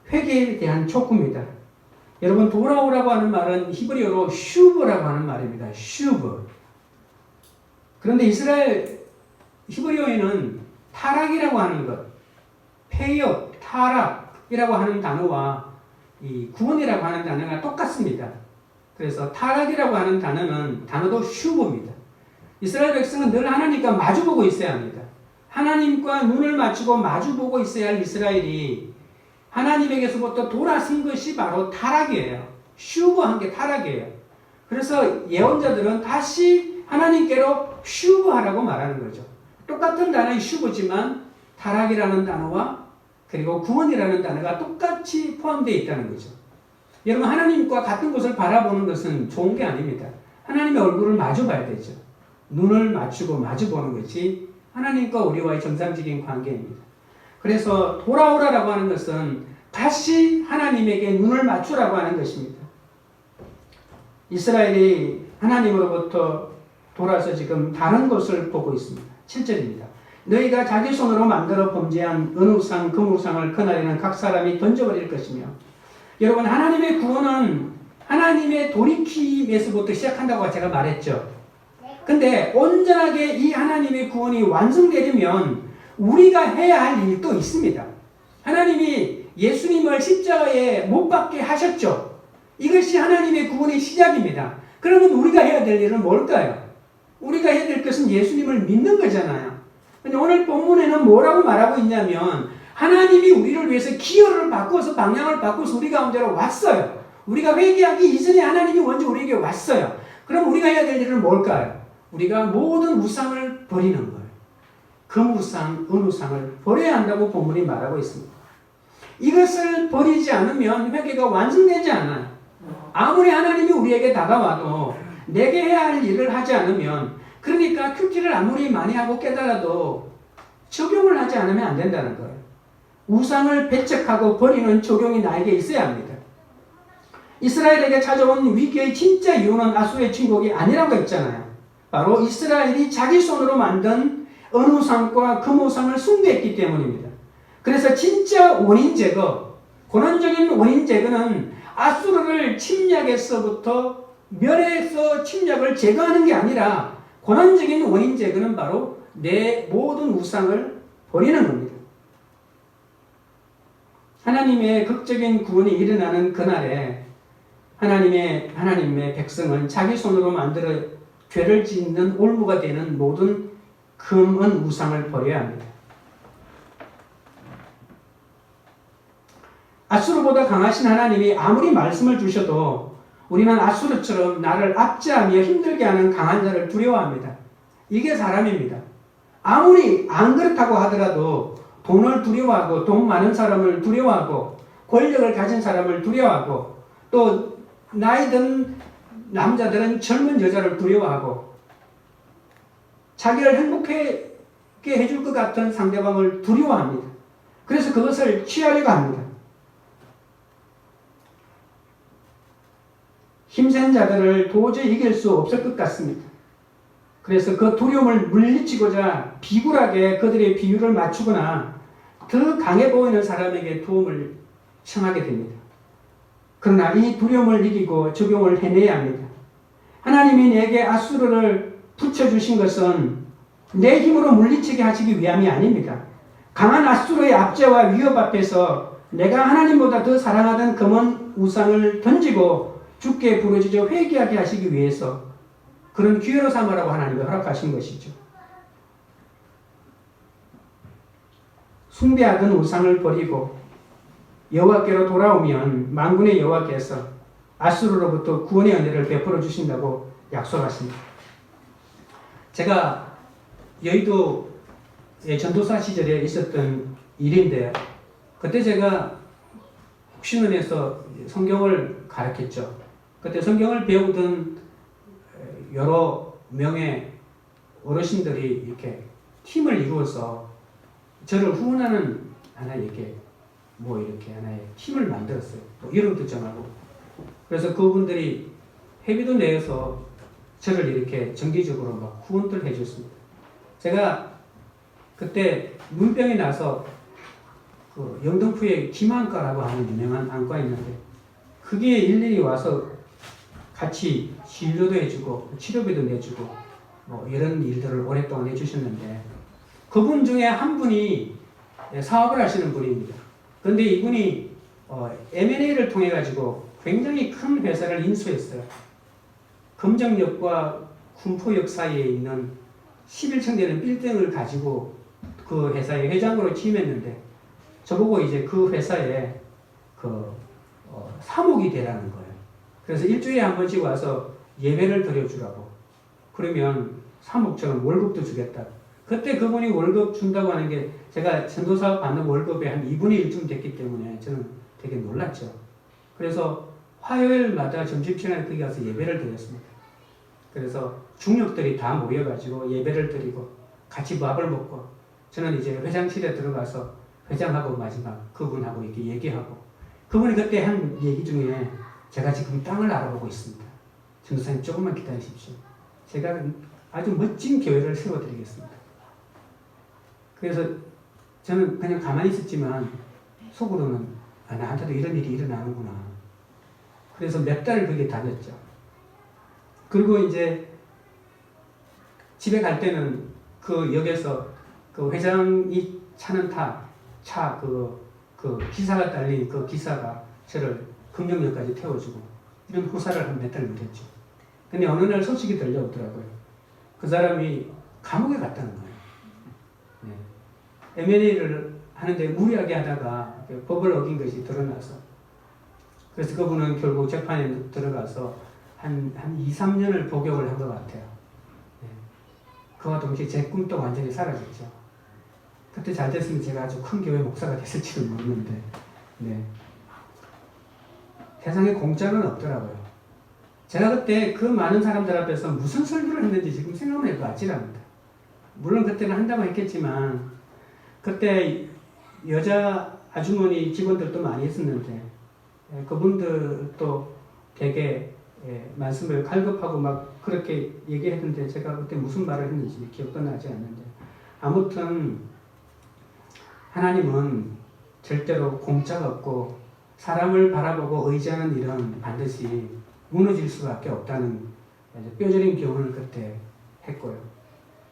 회개에 대한 촉구입니다. 여러분 돌아오라고 하는 말은 히브리어로 슈브라고 하는 말입니다. 슈브. 그런데 이스라엘 히브리어에는 타락이라고 하는 것, 폐역, 타락이라고 하는 단어와 이 구원이라고 하는 단어가 똑같습니다. 그래서 타락이라고 하는 단어도 슈브입니다. 이스라엘 백성은 늘 하나님과 마주보고 있어야 합니다. 하나님과 눈을 맞추고 마주보고 있어야 할 이스라엘이 하나님에게서부터 돌아선 것이 바로 타락이에요. 슈브한 게 타락이에요. 그래서 예언자들은 다시 하나님께로 슈브하라고 말하는 거죠. 똑같은 단어의 슈브지만 타락이라는 단어와 그리고 구원이라는 단어가 똑같이 포함되어 있다는 거죠. 여러분 하나님과 같은 곳을 바라보는 것은 좋은 게 아닙니다. 하나님의 얼굴을 마주 봐야 되죠. 눈을 맞추고 마주 보는 것이 하나님과 우리와의 정상적인 관계입니다. 그래서 돌아오라라고 하는 것은 다시 하나님에게 눈을 맞추라고 하는 것입니다. 이스라엘이 하나님으로부터 돌아서 지금 다른 것을 보고 있습니다. 7절입니다. 너희가 자기 손으로 만들어 범죄한 은우상, 금우상을 그날에는 각 사람이 던져버릴 것이며 여러분 하나님의 구원은 하나님의 돌이킴에서부터 시작한다고 제가 말했죠. 근데 온전하게 이 하나님의 구원이 완성되려면 우리가 해야 할 일도 있습니다. 하나님이 예수님을 십자가에 못 박게 하셨죠. 이것이 하나님의 구원의 시작입니다. 그러면 우리가 해야 될 일은 뭘까요? 우리가 해야 될 것은 예수님을 믿는 거잖아요. 근데 오늘 본문에는 뭐라고 말하고 있냐면 하나님이 우리를 위해서 기여를 바꿔서 방향을 바꿔서 우리 가운데로 왔어요. 우리가 회개하기 이전에 하나님이 먼저 우리에게 왔어요. 그럼 우리가 해야 될 일은 뭘까요? 우리가 모든 우상을 버리는 거예요. 금우상, 은우상을 버려야 한다고 본문이 말하고 있습니다. 이것을 버리지 않으면 회개가 완성되지 않아요. 아무리 하나님이 우리에게 다가와도 내게 해야 할 일을 하지 않으면, 그러니까 큐티를 아무리 많이 하고 깨달아도 적용을 하지 않으면 안 된다는 거예요. 우상을 배척하고 버리는 적용이 나에게 있어야 합니다. 이스라엘에게 찾아온 위기의 진짜 이유는 아수르의 침공이 아니라고 했잖아요. 바로 이스라엘이 자기 손으로 만든 은우상과 금우상을 숭배했기 때문입니다. 그래서 진짜 원인 제거, 근원적인 원인 제거는 아수르를 침략에서부터 멸해서 침략을 제거하는 게 아니라 근원적인 원인 제거는 바로 내 모든 우상을 버리는 겁니다. 하나님의 극적인 구원이 일어나는 그날에 하나님의 백성은 자기 손으로 만들어 죄를 짓는 올무가 되는 모든 금은 우상을 버려야 합니다. 아수르보다 강하신 하나님이 아무리 말씀을 주셔도 우리는 아수르처럼 나를 압제하며 힘들게 하는 강한 자를 두려워합니다. 이게 사람입니다. 아무리 안 그렇다고 하더라도 돈을 두려워하고 돈 많은 사람을 두려워하고 권력을 가진 사람을 두려워하고 또 나이 든 남자들은 젊은 여자를 두려워하고 자기를 행복하게 해줄 것 같은 상대방을 두려워합니다. 그래서 그것을 취하려고 합니다. 힘센 자들을 도저히 이길 수 없을 것 같습니다. 그래서 그 두려움을 물리치고자 비굴하게 그들의 비율을 맞추거나 더 강해 보이는 사람에게 도움을 청하게 됩니다. 그러나 이 두려움을 이기고 적용을 해내야 합니다. 하나님이 내게 아수르를 붙여주신 것은 내 힘으로 물리치게 하시기 위함이 아닙니다. 강한 아수르의 압제와 위협 앞에서 내가 하나님보다 더 사랑하던 금은 우상을 던지고 주께 부르짖어 회개하게 하시기 위해서 그런 기회로 삼으라고 하나님이 허락하신 것이죠. 숭배하던 우상을 버리고 여호와께로 돌아오면 만군의 여호와께서 아수르로부터 구원의 은혜를 베풀어 주신다고 약속하십니다. 제가 여의도의 전도사 시절에 있었던 일인데요. 그때 제가 혹시문에서 성경을 가르쳤죠. 그때 성경을 배우던 여러 명의 어르신들이 이렇게 팀을 이루어서 저를 후원하는 하나의 이렇게 하나의 팀을 만들었어요. 또 이름도 정하고. 그래서 그분들이 회비도 내서 저를 이렇게 정기적으로 막 후원들 해줬습니다. 제가 그때 문병이 나서 그 영등포에 김안과라고 하는 유명한 안과 있는데 그게 일일이 와서 같이 진료도 해주고 치료비도 내주고 뭐 이런 일들을 오랫동안 해주셨는데 그분 중에 한 분이 사업을 하시는 분입니다. 그런데 이분이 M&A를 통해 가지고 굉장히 큰 회사를 인수했어요. 금정역과 군포역 사이에 있는 11층 되는 빌딩을 가지고 그 회사의 회장으로 취임했는데 저보고 이제 그 회사에 사목이 되라는 거예요. 그래서 일주일에 한 번씩 와서 예배를 드려주라고. 그러면 사목처럼 월급도 주겠다. 그때 그분이 월급 준다고 하는 게 제가 전도사업 받는 월급의 한 2분의 1쯤 됐기 때문에 저는 되게 놀랐죠. 그래서 화요일마다 점심시간에 거기 가서 예배를 드렸습니다. 그래서 중력들이 다 모여가지고 예배를 드리고 같이 밥을 먹고 저는 이제 회장실에 들어가서 회장하고 마지막 그분하고 이렇게 얘기하고 그분이 그때 한 얘기 중에 제가 지금 땅을 알아보고 있습니다. 전도사님 조금만 기다리십시오. 제가 아주 멋진 교회를 세워드리겠습니다. 그래서 저는 그냥 가만히 있었지만 속으로는 나한테도 이런 일이 일어나는구나. 그래서 몇 달을 거기에 다녔죠. 그리고 이제 집에 갈 때는 그 역에서 그 회장이 차는 그 기사가 딸린 그 기사가 저를 금정역까지 태워주고 이런 후사를 한 몇 달 누렸죠. 근데 어느 날 소식이 들려오더라고요. 그 사람이 감옥에 갔다는 거예요. 네. M&A를 하는데 무리하게 하다가 법을 어긴 것이 드러나서 그래서 그분은 결국 재판에 들어가서 한 2, 3년을 복역을 한 것 같아요. 네. 그와 동시에 제 꿈도 완전히 사라졌죠. 그때 잘 됐으면 제가 아주 큰 교회 목사가 됐을지도 모르는데 네. 세상에 공짜는 없더라고요. 제가 그때 그 많은 사람들 앞에서 무슨 설교를 했는지 지금 생각만 해도 아찔합니다. 물론 그때는 한다고 했겠지만 그때 여자 아주머니 직원들도 많이 있었는데 그분들도 되게 말씀을 갈급하고 막 그렇게 얘기했는데 제가 그때 무슨 말을 했는지 기억도 나지 않는데 아무튼 하나님은 절대로 공짜가 없고 사람을 바라보고 의지하는 일은 반드시 무너질 수밖에 없다는 뼈저린 교훈을 그때 했고요.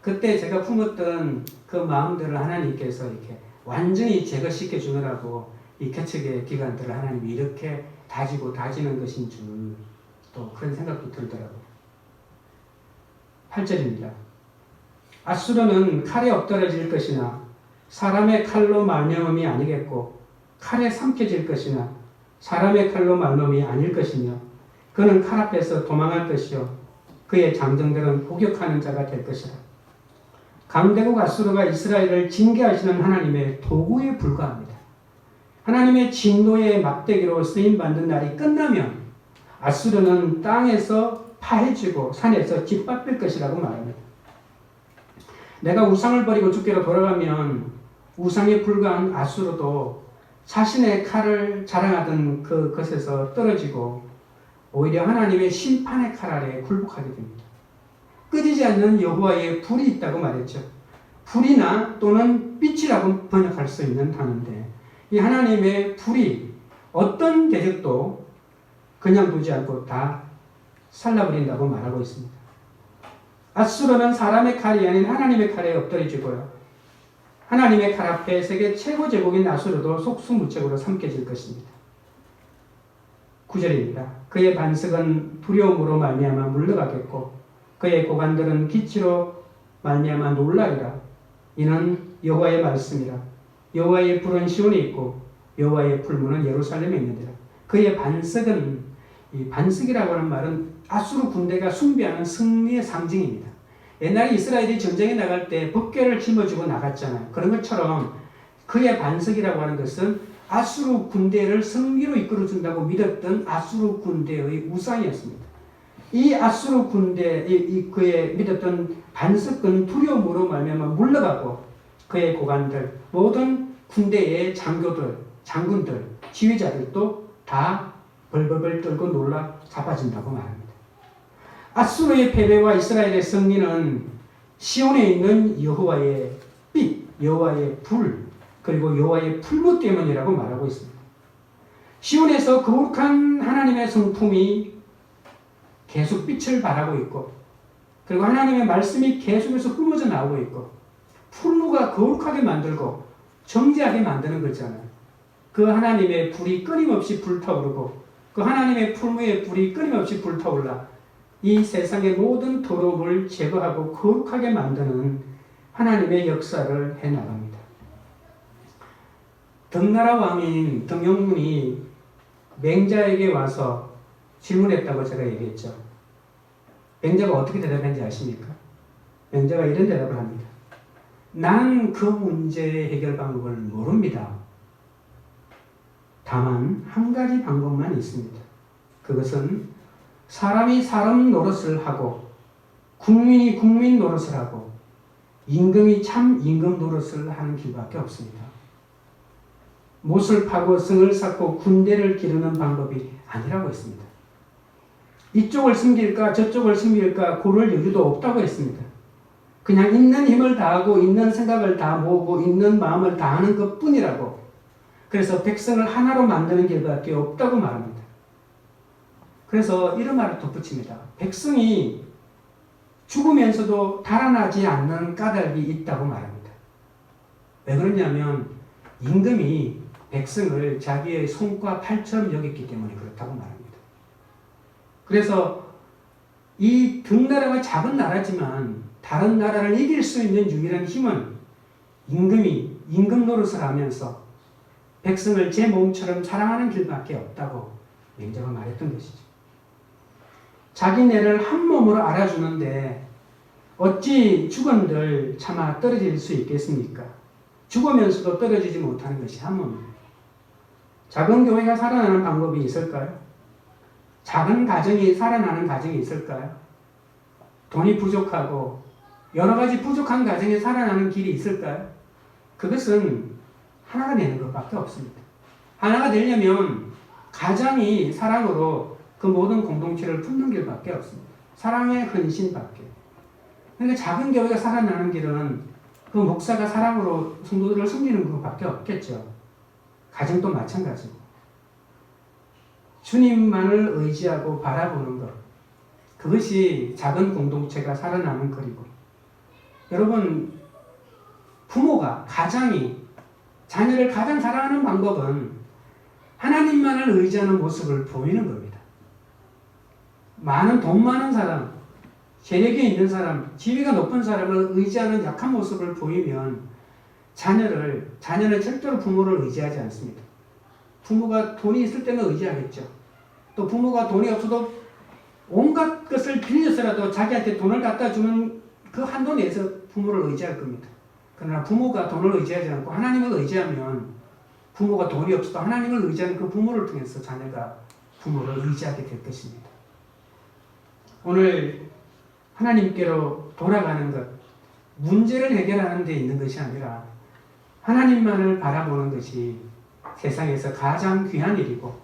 그때 제가 품었던 그 마음들을 하나님께서 이렇게 완전히 제거시켜 주느라고 이 개척의 기간들을 하나님이 이렇게 다지는 것인 줄 또 그런 생각도 들더라고요. 8절입니다. 아수르는 칼에 엎드러질 것이나 사람의 칼로 말미암음이 아니겠고 칼에 삼켜질 것이나 사람의 칼로 말미암음이 아닐 것이며 그는 칼 앞에서 도망할 것이요 그의 장정들은 포격하는 자가 될 것이라. 강대국 아수르가 이스라엘을 징계하시는 하나님의 도구에 불과합니다. 하나님의 진노의 막대기로 쓰임받는 날이 끝나면 아수르는 땅에서 파헤지고 산에서 짓밟힐 것이라고 말합니다. 내가 우상을 버리고 주께로 돌아가면 우상에 불과한 아수르도 자신의 칼을 자랑하던 그것에서 떨어지고 오히려 하나님의 심판의 칼 아래 굴복하게 됩니다. 꺼지지 않는 여호와의 불이 있다고 말했죠. 불이나 또는 빛이라고 번역할 수 있는 단어인데 이 하나님의 불이 어떤 대적도 그냥 두지 않고 다 살라버린다고 말하고 있습니다. 아수르는 사람의 칼이 아닌 하나님의 칼에 엎드려지고요. 하나님의 칼 앞에 세계 최고 제국인 아수르도 속수무책으로 삼켜질 것입니다. 9절입니다. 그의 반석은 두려움으로 말미암아 물러가겠고 그의 고관들은 기치로 말미암아 놀라리라. 이는 여호와의 말씀이라. 여호와의 불은 시온에 있고 여호와의 풀무는 예루살렘에 있느니라. 그의 반석은 이 반석이라고 하는 말은 아수르 군대가 숭배하는 승리의 상징입니다. 옛날에 이스라엘이 전쟁에 나갈 때 법궤를 짊어지고 나갔잖아요. 그런 것처럼 그의 반석이라고 하는 것은 아수르 군대를 승리로 이끌어준다고 믿었던 아수르 군대의 우상이었습니다. 이 아수르 군대, 그의 믿었던 반석은 두려움으로 말미암아 물러가고 그의 고관들, 모든 군대의 장군들, 지휘자들도 다 벌벌벌 떨고 놀라 자빠진다고 말합니다. 아수르의 패배와 이스라엘의 승리는 시온에 있는 여호와의 빛, 여호와의 불, 그리고 여호와의 풀무 때문이라고 말하고 있습니다. 시온에서 거룩한 하나님의 성품이 계속 빛을 발하고 있고 그리고 하나님의 말씀이 계속해서 뿜어져 나오고 있고 풀무가 거룩하게 만들고 정죄하게 만드는 거잖아요. 그 하나님의 불이 끊임없이 불타오르고 그 하나님의 풀무의 불이 끊임없이 불타올라 이 세상의 모든 더러움을 제거하고 거룩하게 만드는 하나님의 역사를 해나갑니다. 등나라 왕인 등용문이 맹자에게 와서 질문했다고 제가 얘기했죠. 맹자가 어떻게 대답했는지 아십니까? 맹자가 이런 대답을 합니다. 나는 그 문제의 해결 방법을 모릅니다. 다만 한 가지 방법만 있습니다. 그것은 사람이 사람 노릇을 하고 국민이 국민 노릇을 하고 임금이 참 임금 노릇을 하는 길밖에 없습니다. 못을 파고 성을 쌓고 군대를 기르는 방법이 아니라고 했습니다. 이쪽을 섬길까 저쪽을 섬길까 고를 여유도 없다고 했습니다. 그냥 있는 힘을 다하고 있는 생각을 다 모으고 있는 마음을 다하는 것뿐이라고. 그래서 백성을 하나로 만드는 길밖에 없다고 말합니다. 그래서 이런 말을 덧붙입니다. 백성이 죽으면서도 달아나지 않는 까닭이 있다고 말합니다. 왜 그러냐면 임금이 백성을 자기의 손과 팔처럼 여겼기 때문에 그렇다고 말합니다. 그래서 이 등나라가 작은 나라지만 다른 나라를 이길 수 있는 유일한 힘은 임금이 임금 노릇을 하면서 백성을 제 몸처럼 사랑하는 길밖에 없다고 맹자가 말했던 것이죠. 자기네를 한 몸으로 알아주는데 어찌 죽은들 차마 떨어질 수 있겠습니까? 죽으면서도 떨어지지 못하는 것이 한 몸입니다. 작은 교회가 살아나는 방법이 있을까요? 작은 가정이 살아나는 가정이 있을까요? 돈이 부족하고 여러 가지 부족한 가정에 살아나는 길이 있을까요? 그것은 하나가 되는 것밖에 없습니다. 하나가 되려면 가장이 사랑으로 그 모든 공동체를 품는 길밖에 없습니다. 사랑의 헌신밖에. 그러니까 작은 교회가 살아나는 길은 그 목사가 사랑으로 성도들을 섬기는 것밖에 없겠죠. 가정도 마찬가지고. 주님만을 의지하고 바라보는 것. 그것이 작은 공동체가 살아나는 거리고. 여러분, 부모가, 가장이 자녀를 가장 사랑하는 방법은 하나님만을 의지하는 모습을 보이는 겁니다. 돈 많은 사람, 세력이 있는 사람, 지위가 높은 사람을 의지하는 약한 모습을 보이면 자녀는 절대로 부모를 의지하지 않습니다. 부모가 돈이 있을 때는 의지하겠죠. 또 부모가 돈이 없어도 온갖 것을 빌려서라도 자기한테 돈을 갖다 주는 그 한도 내에서 부모를 의지할 겁니다. 그러나 부모가 돈을 의지하지 않고 하나님을 의지하면 부모가 돈이 없어도 하나님을 의지하는 그 부모를 통해서 자녀가 부모를 의지하게 될 것입니다. 오늘 하나님께로 돌아가는 것, 문제를 해결하는 데 있는 것이 아니라 하나님만을 바라보는 것이 세상에서 가장 귀한 일이고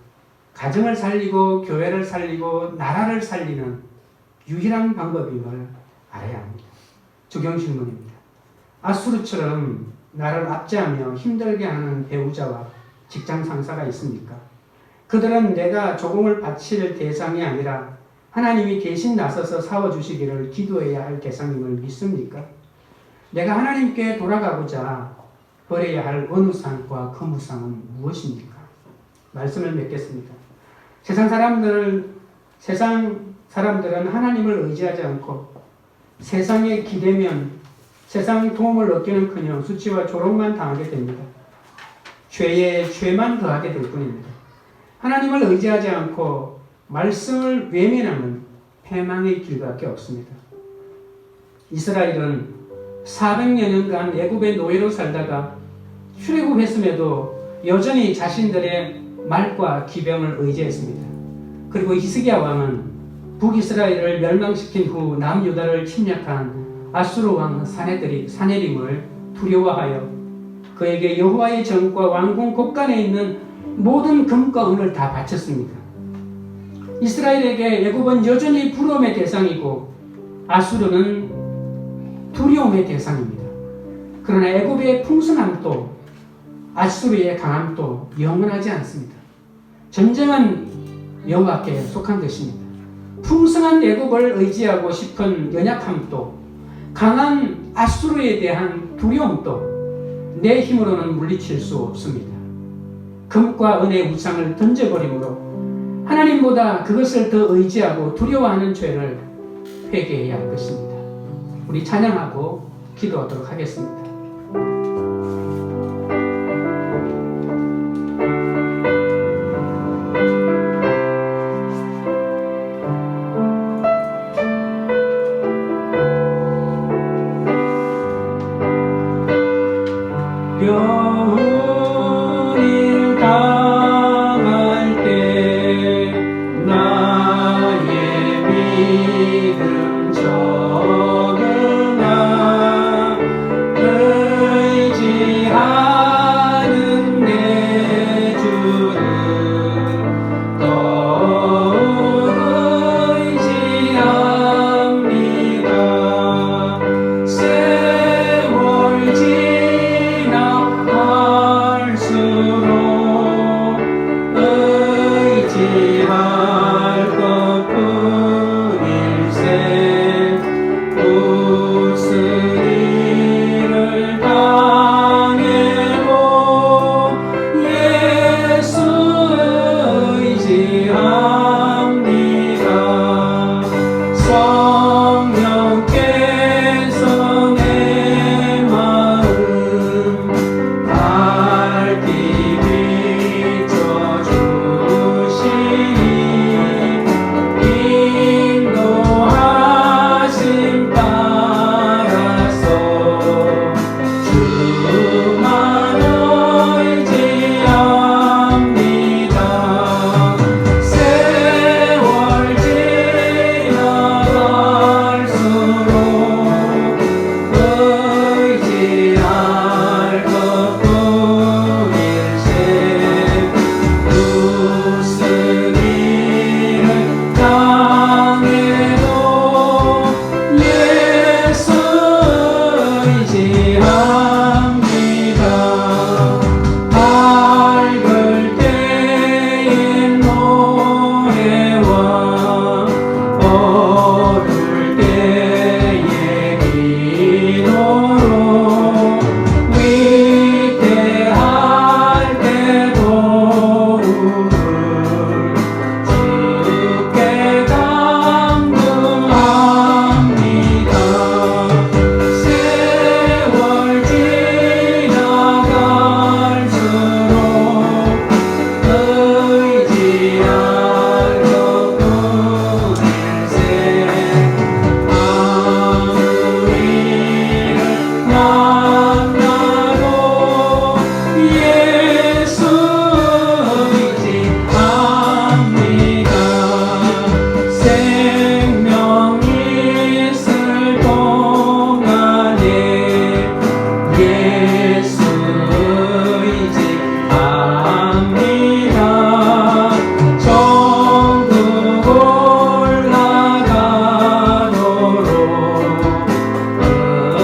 가정을 살리고 교회를 살리고 나라를 살리는 유일한 방법임을 알아야 합니다. 적용 질문입니다. 아수르처럼 나를 압제하며 힘들게 하는 배우자와 직장 상사가 있습니까? 그들은 내가 조공을 바칠 대상이 아니라 하나님이 대신 나서서 싸워주시기를 기도해야 할 대상임을 믿습니까? 내가 하나님께 돌아가고자 버려야 할 어느 상과 그 무상은 무엇입니까? 말씀을 맺겠습니다. 세상 사람들은 하나님을 의지하지 않고 세상에 기대면 세상 도움을 얻기는커녕 수치와 조롱만 당하게 됩니다. 죄에 죄만 더하게 될 뿐입니다. 하나님을 의지하지 않고 말씀을 외면하는 패망의 길밖에 없습니다. 이스라엘은 400여 년간 애굽의 노예로 살다가 출애굽했음에도 여전히 자신들의 말과 기병을 의지했습니다. 그리고 히스기야 왕은 북이스라엘을 멸망시킨 후 남유다를 침략한 아수르 왕 사네림을 두려워하여 그에게 여호와의 전과 왕궁 곳간에 있는 모든 금과 은을 다 바쳤습니다. 이스라엘에게 애굽은 여전히 부러움의 대상이고 아수르는 두려움의 대상입니다. 그러나 애굽의 풍성함도 아수르의 강함도 영원하지 않습니다. 전쟁은 여호와께 속한 것입니다. 풍성한 애굽을 의지하고 싶은 연약함도 강한 아수르에 대한 두려움도 내 힘으로는 물리칠 수 없습니다. 금과 은의 우상을 던져버림으로 하나님보다 그것을 더 의지하고 두려워하는 죄를 회개해야 할 것입니다. 우리 찬양하고 기도하도록 하겠습니다. 겨울일 당할 때 나의 믿음 적응하 의지하는 내 주를 더욱 의지합니다. 세월 갈수록 의지할 것뿐일세 성령께서 내 마음 밝히 비춰주시니 인도하심 따라서 주만 의지합니다. 세월 지나갈수록 의지할 것뿐일세. 무슨 일을 당해도 예수 의지합니다. 밝을 때의 노래와 어두울 때의 기도로 위태할 때 도움을 주께 간구합니다. 세월 지나갈수록 의지할 것뿐일세. 아무리를 만나도 예수 의지합니다. 생명 있을 동안에 예수 의지합니다. 천국 올라가도록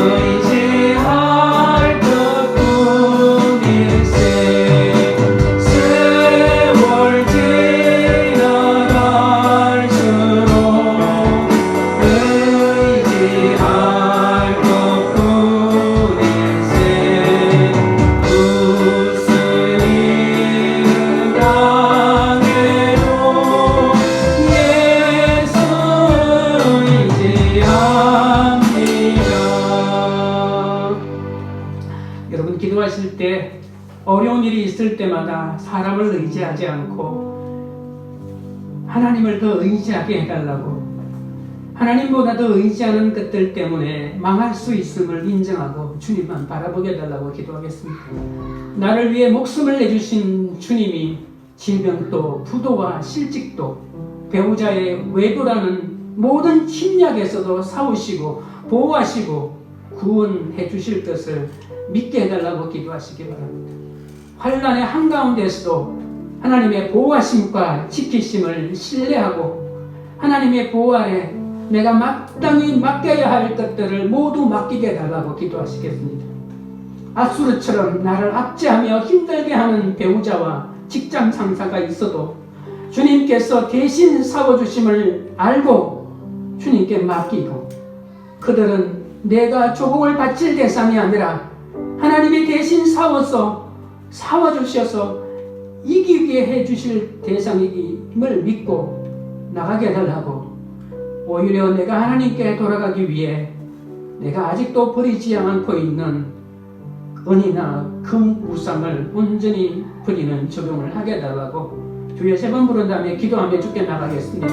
의지할 것뿐일세. 세월 지나갈수록 의지할 것뿐일세. 무슨 일을 당해도 예수 의지합니다. 여러분 기도하실 때 어려운 일이 있을 때마다 사람을 의지하지 않고 하나님을 더 의지하게 해달라고, 하나님보다 더 의지하는 것들 때문에 망할 수 있음을 인정하고 주님만 바라보게 해달라고 기도하겠습니다. 나를 위해 목숨을 내주신 주님이 질병도 부도와 실직도 배우자의 외도라는 모든 침략에서도 싸우시고 보호하시고 구원해 주실 것을 믿게 해달라고 기도하시기 바랍니다. 환난의 한가운데서도 하나님의 보호하심과 지키심을 신뢰하고 하나님의 보호 아래 내가 마땅히 맡겨야 할 것들을 모두 맡기게 해달라고 기도하시겠습니다. 아수르처럼 나를 압제하며 힘들게 하는 배우자와 직장 상사가 있어도 주님께서 대신 싸워주심을 알고 주님께 맡기고, 그들은 내가 조공을 바칠 대상이 아니라 하나님이 대신 싸워주셔서 이기게 해주실 대상임을 믿고 나가게 해달라고, 오히려 내가 하나님께 돌아가기 위해 내가 아직도 버리지 않고 있는 은이나 금 우상을 온전히 버리는 적용을 하게 해달라고 주여 3번 부른 다음에 기도하며 주께 나가겠습니다.